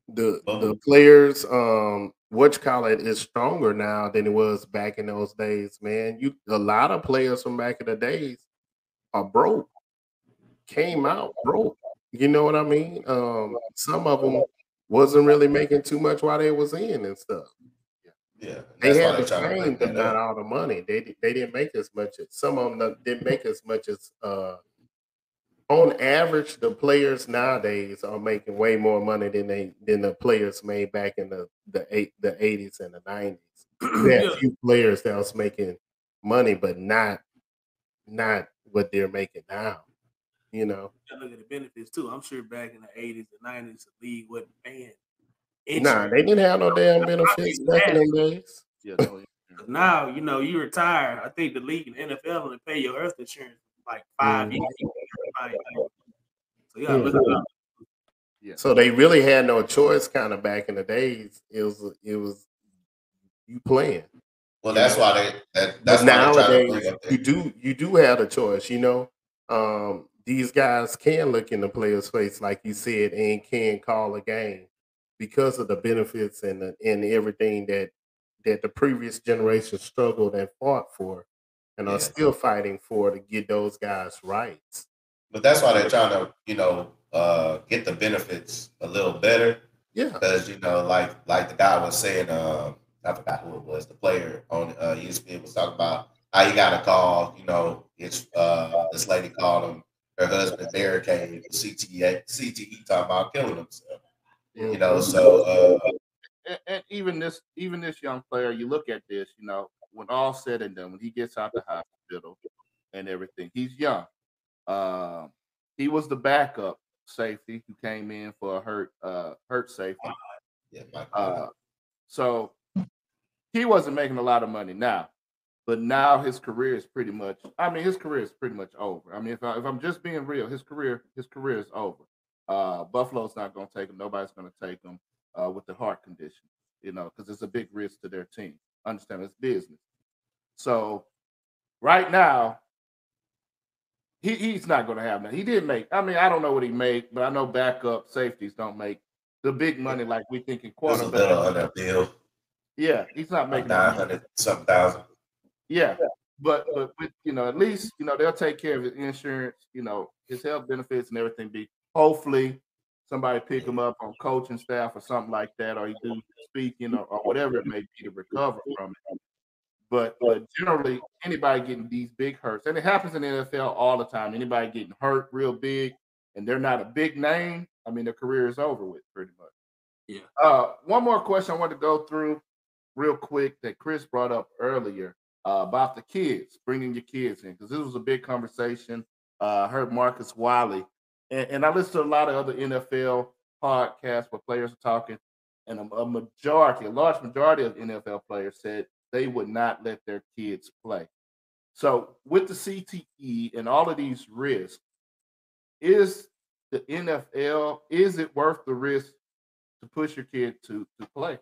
the players, is stronger now than it was back in those days, man. A lot of players from back in the days are broke, came out broke. You know what I mean? Some of them wasn't really making too much while they was in and stuff. Yeah, they had the fame, but not all the money. They didn't make as much as some of them didn't make as much as on average. The players nowadays are making way more money than the players made back in the 80s and the 90s. We had a few players that was making money, but not what they're making now. You know, look at the benefits too. I'm sure back in the 80s and 90s, the league wasn't paying. Nah, they didn't have no damn benefits back in them days. Yeah, now, you retire. I think the league and NFL will pay your health insurance like 5 years. So you gotta look it up. Yeah. So they really had no choice kind of back in the days. It was you playing. Well, that's why that's nowadays you do have a choice, you know. These guys can look in the player's face, like you said, and can call a game because of the benefits and everything that the previous generation struggled and fought for and are still fighting for to get those guys' rights. But that's why they're trying to, get the benefits a little better. Yeah. Because, like the guy was saying, I forgot who it was. The player on ESPN was talking about how he got a call. It's this lady called him. Her husband barricaded with CTE talking about killing himself. So And even this young player, you look at this, when all said and done, when he gets out the hospital and everything, he's young. Um, he was the backup safety who came in for a hurt safety. yeah, Mike. Uh, so he wasn't making a lot of money now, but now his career is pretty much. I mean, his career is pretty much over. I mean, if I'm just being real, his career is over. Buffalo's not going to take him. Nobody's going to take him with the heart condition, because it's a big risk to their team. Understand, it's business. So right now, he's not going to have that. He did make. I mean, I don't know what he made, but I know backup safeties don't make the big money like we think in There's a quarterback. little on that bill, Yeah, he's not like making that money. 900 something thousand. Yeah, but with, at least they'll take care of his insurance. His health benefits and everything. Be hopefully somebody pick him up on coaching staff or something like that, or he do speaking or whatever it may be to recover from it. But generally, anybody getting these big hurts, and it happens in the NFL all the time. Anybody getting hurt real big, and they're not a big name. I mean, their career is over with pretty much. Yeah. One more question I want to go through real quick that Chris brought up earlier about the kids, bringing your kids in, because this was a big conversation. I heard Marcus Wiley, and I listened to a lot of other NFL podcasts where players are talking, and a large majority of NFL players said they would not let their kids play. So with the CTE and all of these risks, is the NFL, is it worth the risk to push your kid to play?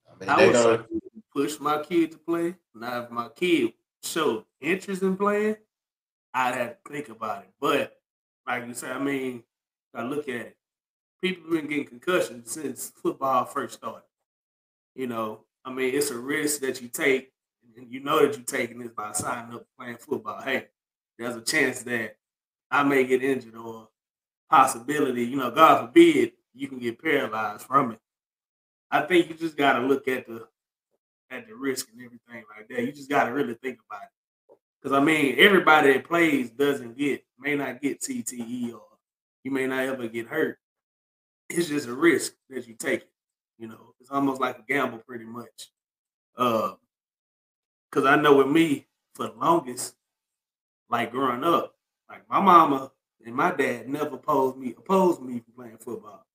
I mean, I they would say don't. push my kid to play. Now, if my kid showed interest in playing, I'd have to think about it. But like you said, I mean, I look at it. People been getting concussions since football first started. I mean, it's a risk that you take, and you know that you're taking this by signing up playing football. Hey, there's a chance that I may get injured or possibility, God forbid, you can get paralyzed from it. I think you just gotta look at the risk and everything like that. You just gotta really think about it. Because I mean, everybody that plays may not get CTE or you may not ever get hurt. It's just a risk that you take. It's almost like a gamble pretty much. Because I know with me, for the longest, like growing up, like my mama and my dad never opposed me from playing football.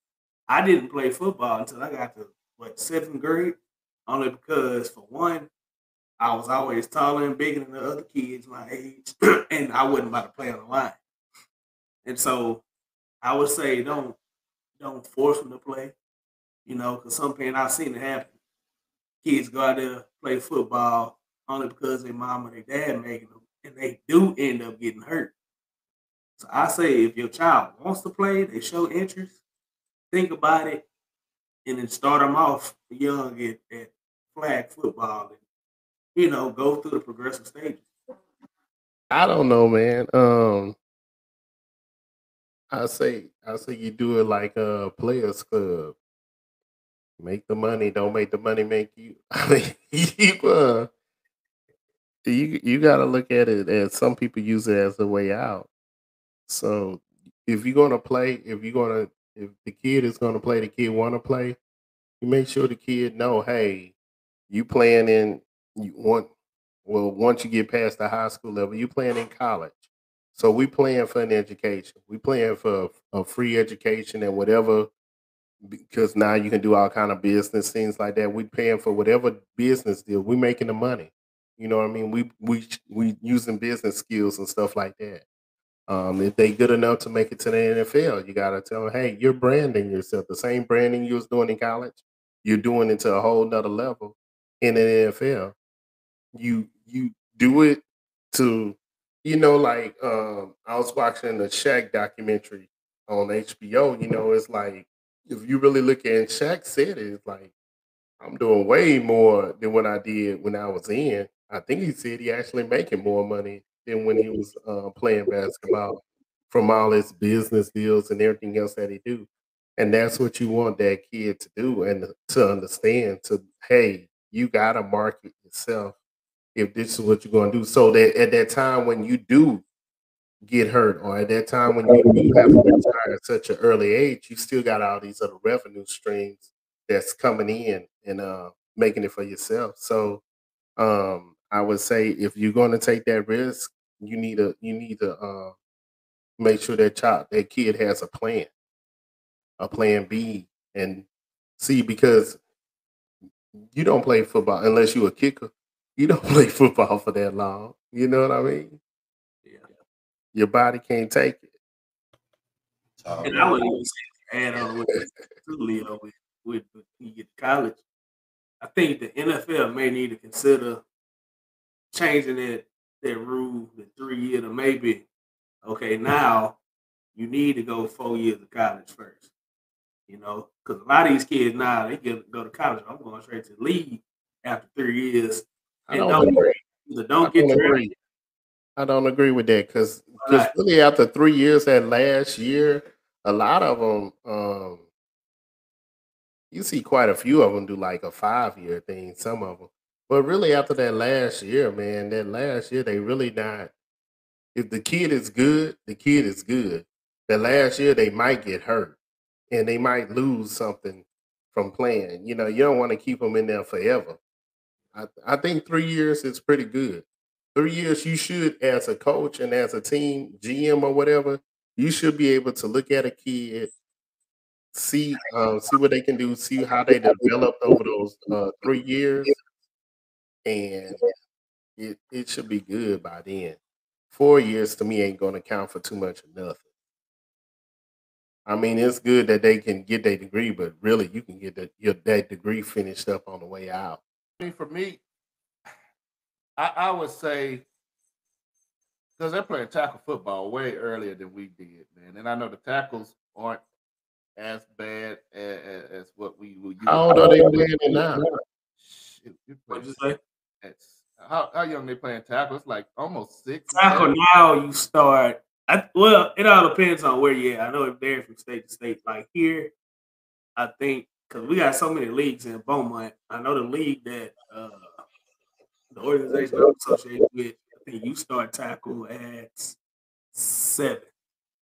I didn't play football until I got to seventh grade, only because for one, I was always taller and bigger than the other kids my age, and I wasn't about to play on the line. And so I would say don't force them to play, because something I've seen it happen. Kids go out there play football only because their mom or their dad making them, and they do end up getting hurt. So I say if your child wants to play, they show interest, think about it, and then start them off young at flag football, and go through the progressive stages. I don't know, man. I say you do it like a players club. Make the money, don't make the money make you. I mean, you got to look at it as some people use it as a way out. So if you're gonna play, if the kid is gonna play, the kid want to play, you make sure the kid know, hey, you playing in you want well once you get past the high school level, you playing in college. So we playing for an education. We playing for a free education and whatever because now you can do all kind of business things like that. We paying for whatever business deal. We making the money. You know what I mean? We using business skills and stuff like that. If they good enough to make it to the NFL, you gotta tell them, hey, you're branding yourself. The same branding you was doing in college, you're doing it to a whole nother level in the NFL. You do it to, like I was watching the Shaq documentary on HBO. It's like if you really look at it, Shaq said it's like I'm doing way more than what I did when I was in. I think he said he actually making more money than when he was playing basketball from all his business deals and everything else that he do. And that's what you want that kid to do and to understand hey, you gotta market yourself if this is what you're gonna do. So that at that time when you do get hurt or at that time when you do have to retire at such an early age, you still got all these other revenue streams that's coming in and making it for yourself. So I would say if you're gonna take that risk, you need to make sure that kid has a plan B and see because you don't play football unless you're a kicker. You don't play football for that long. You know what I mean? Yeah. Your body can't take it. And I would even say to add on with Leo with when you get to college, I think the NFL may need to consider changing that rule, the 3 year to maybe okay now you need to go 4 years of college first. Because a lot of these kids now they go to college. I'm going straight to the league after 3 years, I and don't agree. either I don't get don't drafted. agree. I don't agree with that because Right. really after 3 years that last year, a lot of them, you see quite a few of them do like a 5 year thing. Some of them, but really after that last year, man, that last year they really not. If the kid is good, the kid is good. The last year they might get hurt and they might lose something from playing. You don't want to keep them in there forever. I think 3 years is pretty good. 3 years, you should, as a coach and as a team, GM or whatever, you should be able to look at a kid, see what they can do, see how they developed over those 3 years, and it should be good by then. 4 years to me ain't gonna count for too much of nothing. I mean, it's good that they can get their degree, but really, you can get that degree finished up on the way out. I mean, for me, I would say because they're playing tackle football way earlier than we did, man. And I know the tackles aren't as bad as what we used How to. old are they playing it now? Shit, you're What'd playing you say? how young they playing tackle? It's like almost 6 or Tackle 7. now you start. Well, it all depends on where you're at. I know it varies from state to state. Like here, I think because we got so many leagues in Beaumont, I know the league that the organization I'm associated with, I think you start tackle at 7,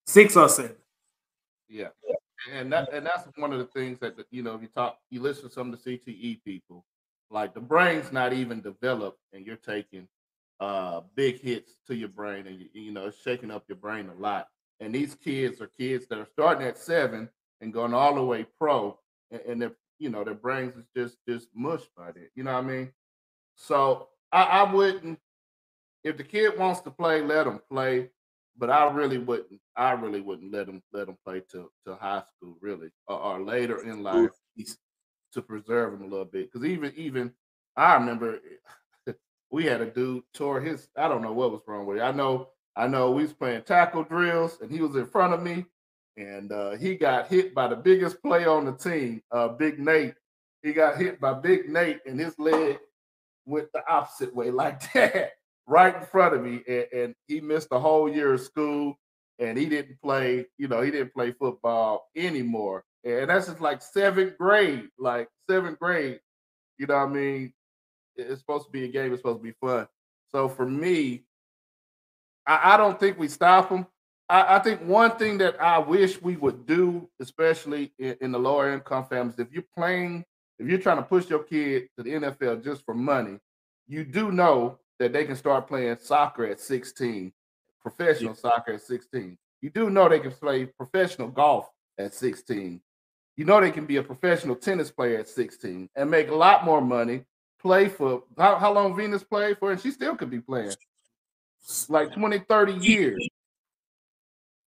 6 or 7. Yeah. And that's one of the things that you listen to some of the CTE people, like the brain's not even developed, and you're taking big hits to your brain, and it's shaking up your brain a lot. And these kids are kids that are starting at 7 and going all the way pro, and their brains is just mush by it. You know what I mean? So I wouldn't if the kid wants to play, let him play. But I really wouldn't. I really wouldn't let him play to high school, really, or later in life to preserve him a little bit. Because even I remember we had a dude tore his. I don't know what was wrong with it. I know we was playing tackle drills, and he was in front of me, and he got hit by the biggest player on the team, Big Nate. He got hit by Big Nate, and his leg went the opposite way like that right in front of me, and he missed a whole year of school, and he didn't play football anymore, and that's just like seventh grade. You know what I mean? It's supposed to be a game. It's supposed to be fun. So for me, I don't think we stop them. I think one thing that I wish we would do, especially in the lower income families, if you're trying to push your kid to the NFL just for money, you do know that they can start playing soccer at 16, Yeah. professional soccer at 16. You do know they can play professional golf at 16. You know they can be a professional tennis player at 16 and make a lot more money. Play for how long Venus played for, and she still could be playing like 20, 30 years.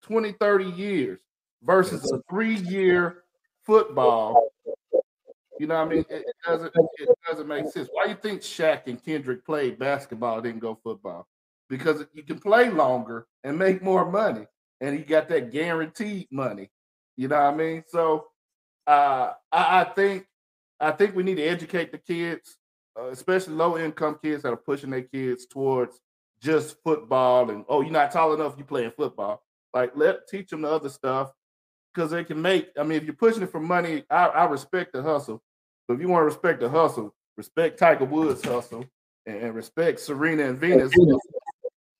20, 30 years versus a 3 year football. You know what I mean? It doesn't make sense. Why you think Shaq and Kendrick played basketball, didn't go football? Because you can play longer and make more money, and he got that guaranteed money. You know what I mean? So I think we need to educate the kids, especially low income kids that are pushing their kids towards just football and you're not tall enough, you playing football. Like teach them the other stuff. because they can make. I mean, if you're pushing it for money, I respect the hustle. But if you want to respect the hustle, respect Tiger Woods' hustle, and respect Serena and Venus, to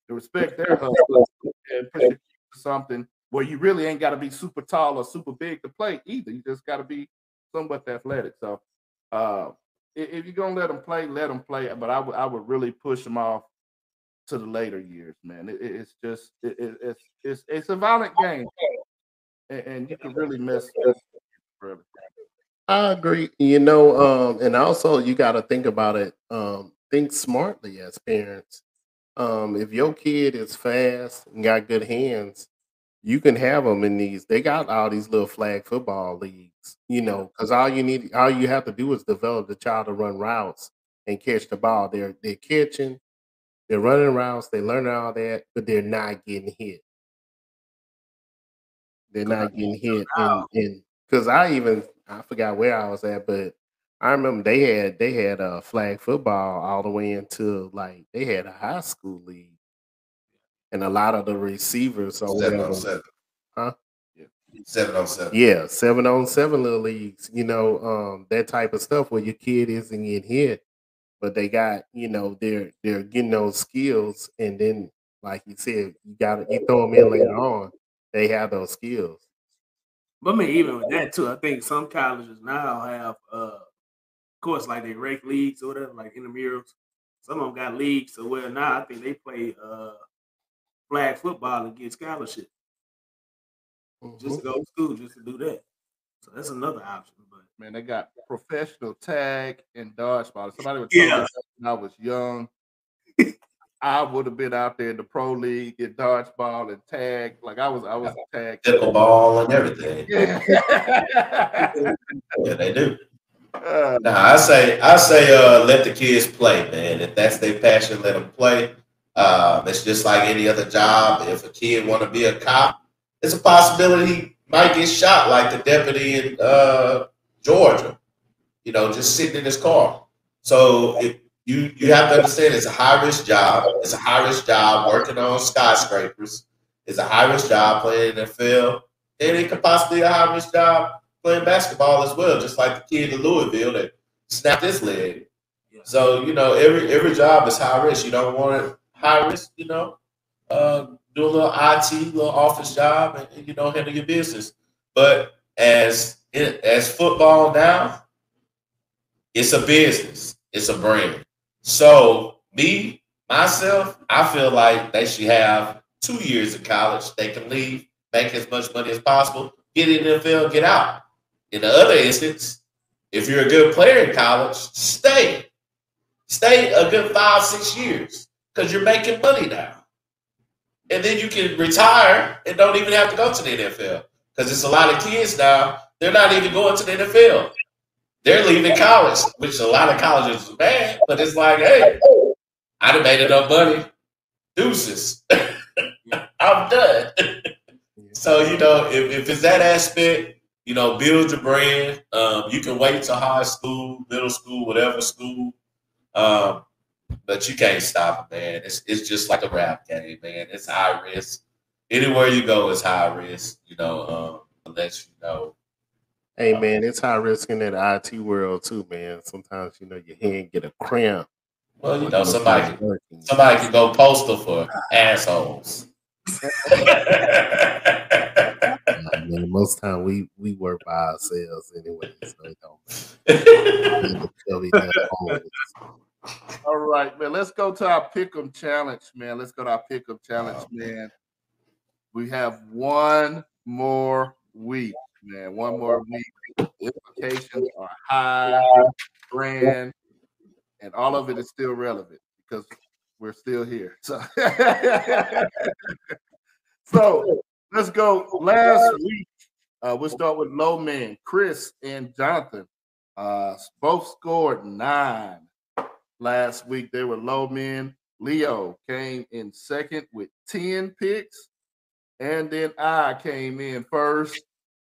respect their hustle, and push it to something where you really ain't got to be super tall or super big to play either. You just got to be somewhat athletic. So, if you're gonna let them play, let them play. But I would really push them off to the later years, man. It's just it's a violent game, and you can really mess really. I agree. And also you got to think about it. Think smartly as parents. If your kid is fast and got good hands, you can have them in these. They got all these little flag football leagues, Yeah. because all you have to do is develop the child to run routes and catch the ball. They're catching, they're running routes, they learn all that, but they're not getting hit. They're Cause I, not getting hit, and because I forgot where I was at, but I remember they had a flag football all the way into like they had a high school league, and a lot of the receivers or 7 on whatever, 7. huh? yeah. 7 on 7. Yeah, 7-on-7 little leagues, that type of stuff where your kid isn't getting hit, but they got, they're getting those skills, and then like you said, you throw them in later on, they have those skills. But I mean, even with that too, I think some colleges now have, of course, like they rec leagues or whatever, like intramurals. Some of them got leagues, so where now I think they play flag football and get scholarships just to Mhm. go to school, just to do that. So that's another option. But Man, they got professional tag and dodgeball. If somebody would told me yeah, that when I was young, I would have been out there in the pro league in dodgeball and tag. Like I was a tag. Pickleball and everything. Yeah. Yeah, they do. Uh, Nah, I say, let the kids play, man. If that's their passion, let them play. It's just like any other job. If a kid want to be a cop, it's a possibility he might get shot, like the deputy in Georgia. Just sitting in his car. So if you have to understand, it's a high risk job. It's a high risk job working on skyscrapers. It's a high risk job playing in the field, and it could possibly be a high risk job playing basketball as well, just like the kid in Louisville that snapped his leg. yeah. So every job is high risk. You don't want it high risk. Do a little IT, little office job, and handle your business. But as football now, it's a business. It's a brand. So myself, I feel like they should have 2 years of college. They can leave, make as much money as possible, get in the NFL, get out. In the other instance, if you're a good player in college, stay. Stay a good 5, 6 years because you're making money now. And then you can retire and don't even have to go to the NFL. Because it's a lot of kids now, they're not even going to the NFL. They're leaving college, which a lot of colleges is bad, but it's like, hey, I done made enough money. Deuces. I'm done. Yeah. So, if it's that aspect, build your brand. You can wait till high school, middle school, whatever school. But you can't stop it, man. It's just like a rap game, man. It's high risk. Anywhere you go is high risk, unless you know. Hey man, it's high risk in that IT world too, man. Sometimes your hand get a cramp Well, when you somebody start working. somebody can go postal for assholes. Man, most time we work by ourselves anyway, so it don't matter. The chubby little holes. all right, man. Let's go to our pick'em challenge, man. Let's go to our pick'em challenge, man. We have one more week, man. One more week. Implications are high, brand, and all of it is still relevant because we're still here. So, so let's go. Last week, we'll start with low man, Chris and Jonathan. Both scored 9 last week. They were low men. Leo came in second with 10 picks. And then I came in first,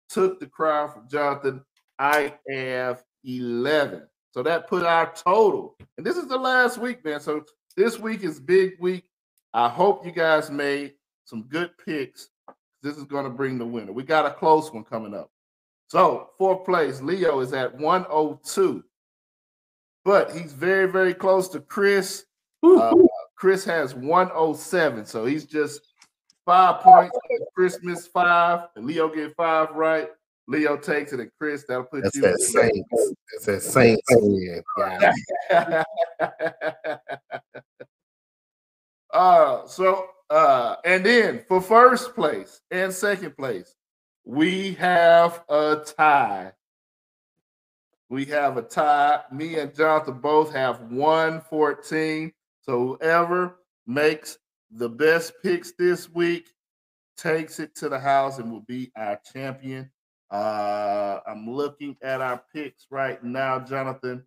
took the crown from Jonathan. I have 11. So that put our total. And this is the last week, man. So this week is big week. I hope you guys made some good picks. This is going to bring the winner. We got a close one coming up. So, 4th place, Leo is at 102. But he's very, very close to Chris. Chris has 107. So he's just 5 points. Chris missed 5. And Leo get 5 right. Leo takes it, and Chris, that'll put That's you. that Saints. That's that Saints win. Yeah. And then for 1st place and 2nd place, we have a tie. We have a tie. Me and Jonathan both have 114. So whoever makes the best picks this week takes it to the house and will be our champion. I'm looking at our picks right now, Jonathan.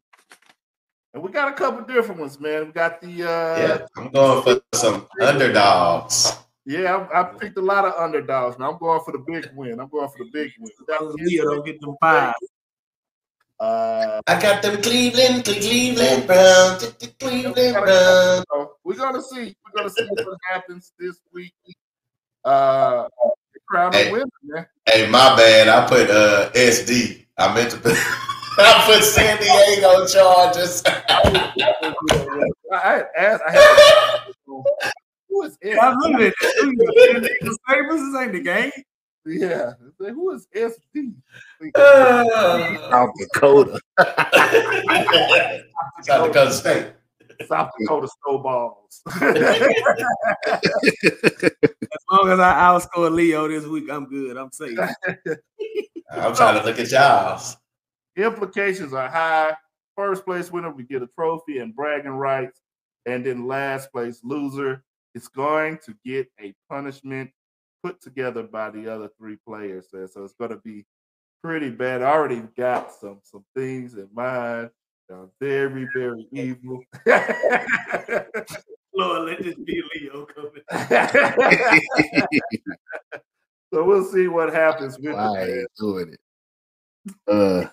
And we got a couple different ones, man. We got the I'm going for some underdogs. Yeah, I picked a lot of underdogs. Now I'm going for the big win. Leo don't get them 5. I got them Cleveland Browns. We're gonna see. What happens this week. Crown a winner, man. Hey, my bad. I put SD. I meant to put I put San Diego Chargers. I had who is SD? I'm looking at the Sabres. This ain't the game. Yeah. Who is SD? South Dakota. South Dakota State. South Dakota snowballs. As long as I outscore Leo this week, I'm good. I'm safe. I'm trying to look at y'all's. Implications are high. 1st place winner, we get a trophy and bragging rights. And then last place loser is going to get a punishment put together by the other 3 players. So it's going to be pretty bad. I already got some things in mind. Very, very evil. Lord, let this be Leo coming. So we'll see what happens with I ain't doing it.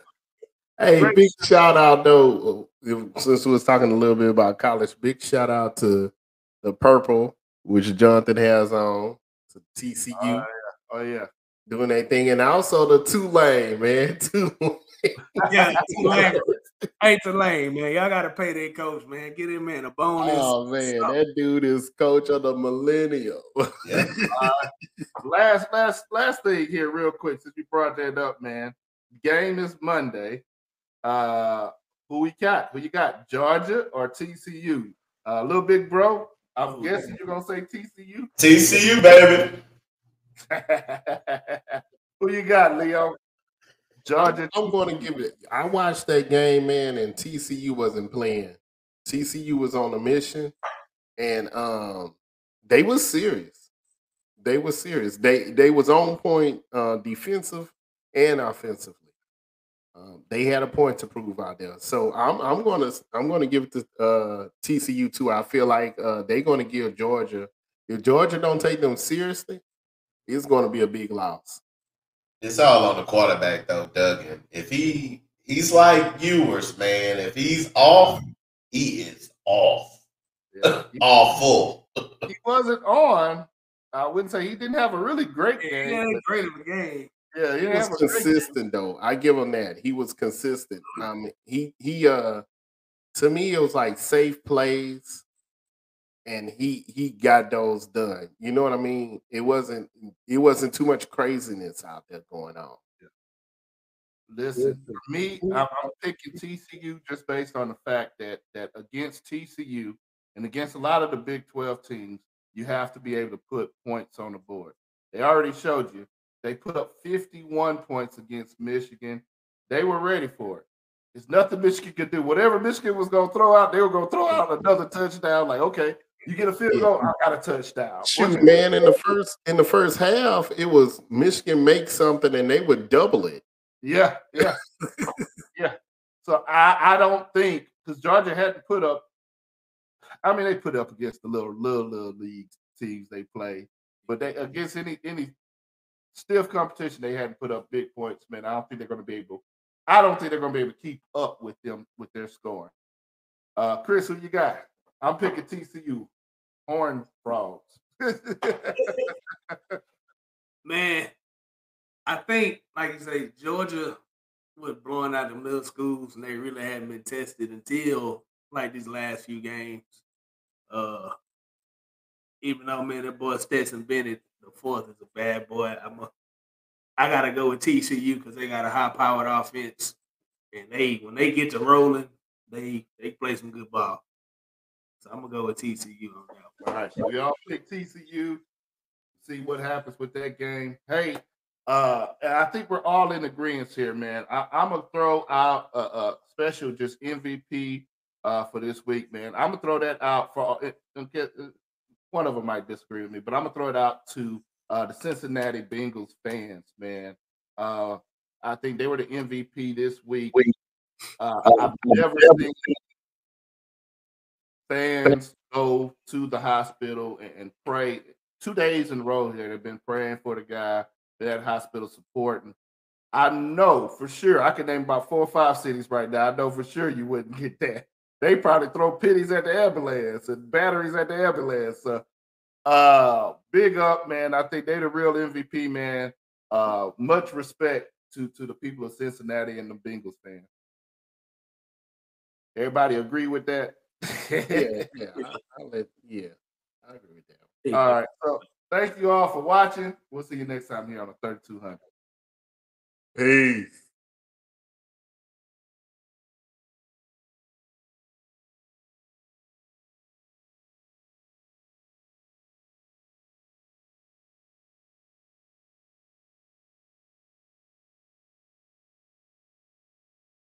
Hey, big shout out though. Since we was talking a little bit about college, big shout out to the purple, which Jonathan has on, to TCU. Oh yeah. Doing their thing, and also the Tulane, man. Yeah, Tulane. Hey, Tulane, man, y'all gotta pay that coach, man. Get him man a bonus. Oh man, that dude is coach of the millennial. Yeah. Last thing here, real quick, since you brought that up, man. Game is Monday. Who we got? Who you got? Georgia or TCU? Little big bro. I'm guessing you're gonna say TCU. TCU, baby. Who you got, Leo? Georgia. I'm going to give it. I watched that game, man, and TCU wasn't playing. TCU was on a mission, and they was serious. They was on point, defensive and offensively. They had a point to prove out there. So I'm gonna give it to TCU too. I feel like they're gonna give Georgia. If Georgia don't take them seriously, it's going to be a big loss. It's all on the quarterback, though, Duggan. If he's like Ewers, man. If he's off, he is off. Yeah. Awful. He wasn't on. I wouldn't say he didn't have a really great game. He had a great of a game. Yeah, he was consistent though. I give him that. He was consistent. He to me it was like safe plays. And he got those done. You know what I mean? It wasn't too much craziness out there going on. Yeah. Listen, for me, I'm picking TCU just based on the fact that against TCU and against a lot of the Big 12 teams, you have to be able to put points on the board. They already showed you. They put up 51 points against Michigan. They were ready for it. There's nothing Michigan could do. Whatever Michigan was going to throw out, they were going to throw out another touchdown. Like, okay, you get a field goal, I got a touchdown. Shoot, man, in the first half, it was Michigan make something and they would double it. Yeah. Yeah. So I don't think, because Georgia hadn't put up, I mean, they put up against the little league teams they play, but they against any stiff competition, they hadn't put up big points, man. I don't think they're going to be able to keep up with them with their scoring. Chris, who you got? I'm picking TCU. Horned Frogs. Man, I think, like you say, Georgia was blowing out the middle schools, and they really hadn't been tested until like these last few games. Uh, even though, man, that boy Stetson Bennett, the fourth, is a bad boy. I gotta go with TCU because they got a high powered offense, and when they get to rolling, they play some good ball. So I'm gonna go with TCU on that. All right, so we all pick TCU. See what happens with that game. Hey, and I think we're all in agreement here, man. I'm gonna throw out a special just MVP for this week, man. I'm gonna throw that out for one of them might disagree with me, but I'm gonna throw it out to the Cincinnati Bengals fans, man. I think they were the MVP this week. I've never seen fans go to the hospital and pray 2 days in a row here. They've been praying for the guy, that hospital supporting. I know for sure, I can name about 4 or 5 cities right now. I know for sure you wouldn't get that. They probably throw pennies at the ambulance and batteries at the ambulance. So, big up, man. I think they're the real MVP, man. Much respect to the people of Cincinnati and the Bengals fans. Everybody agree with that? I agree with that. All right. So thank you all for watching. We'll see you next time here on the 3200. Peace.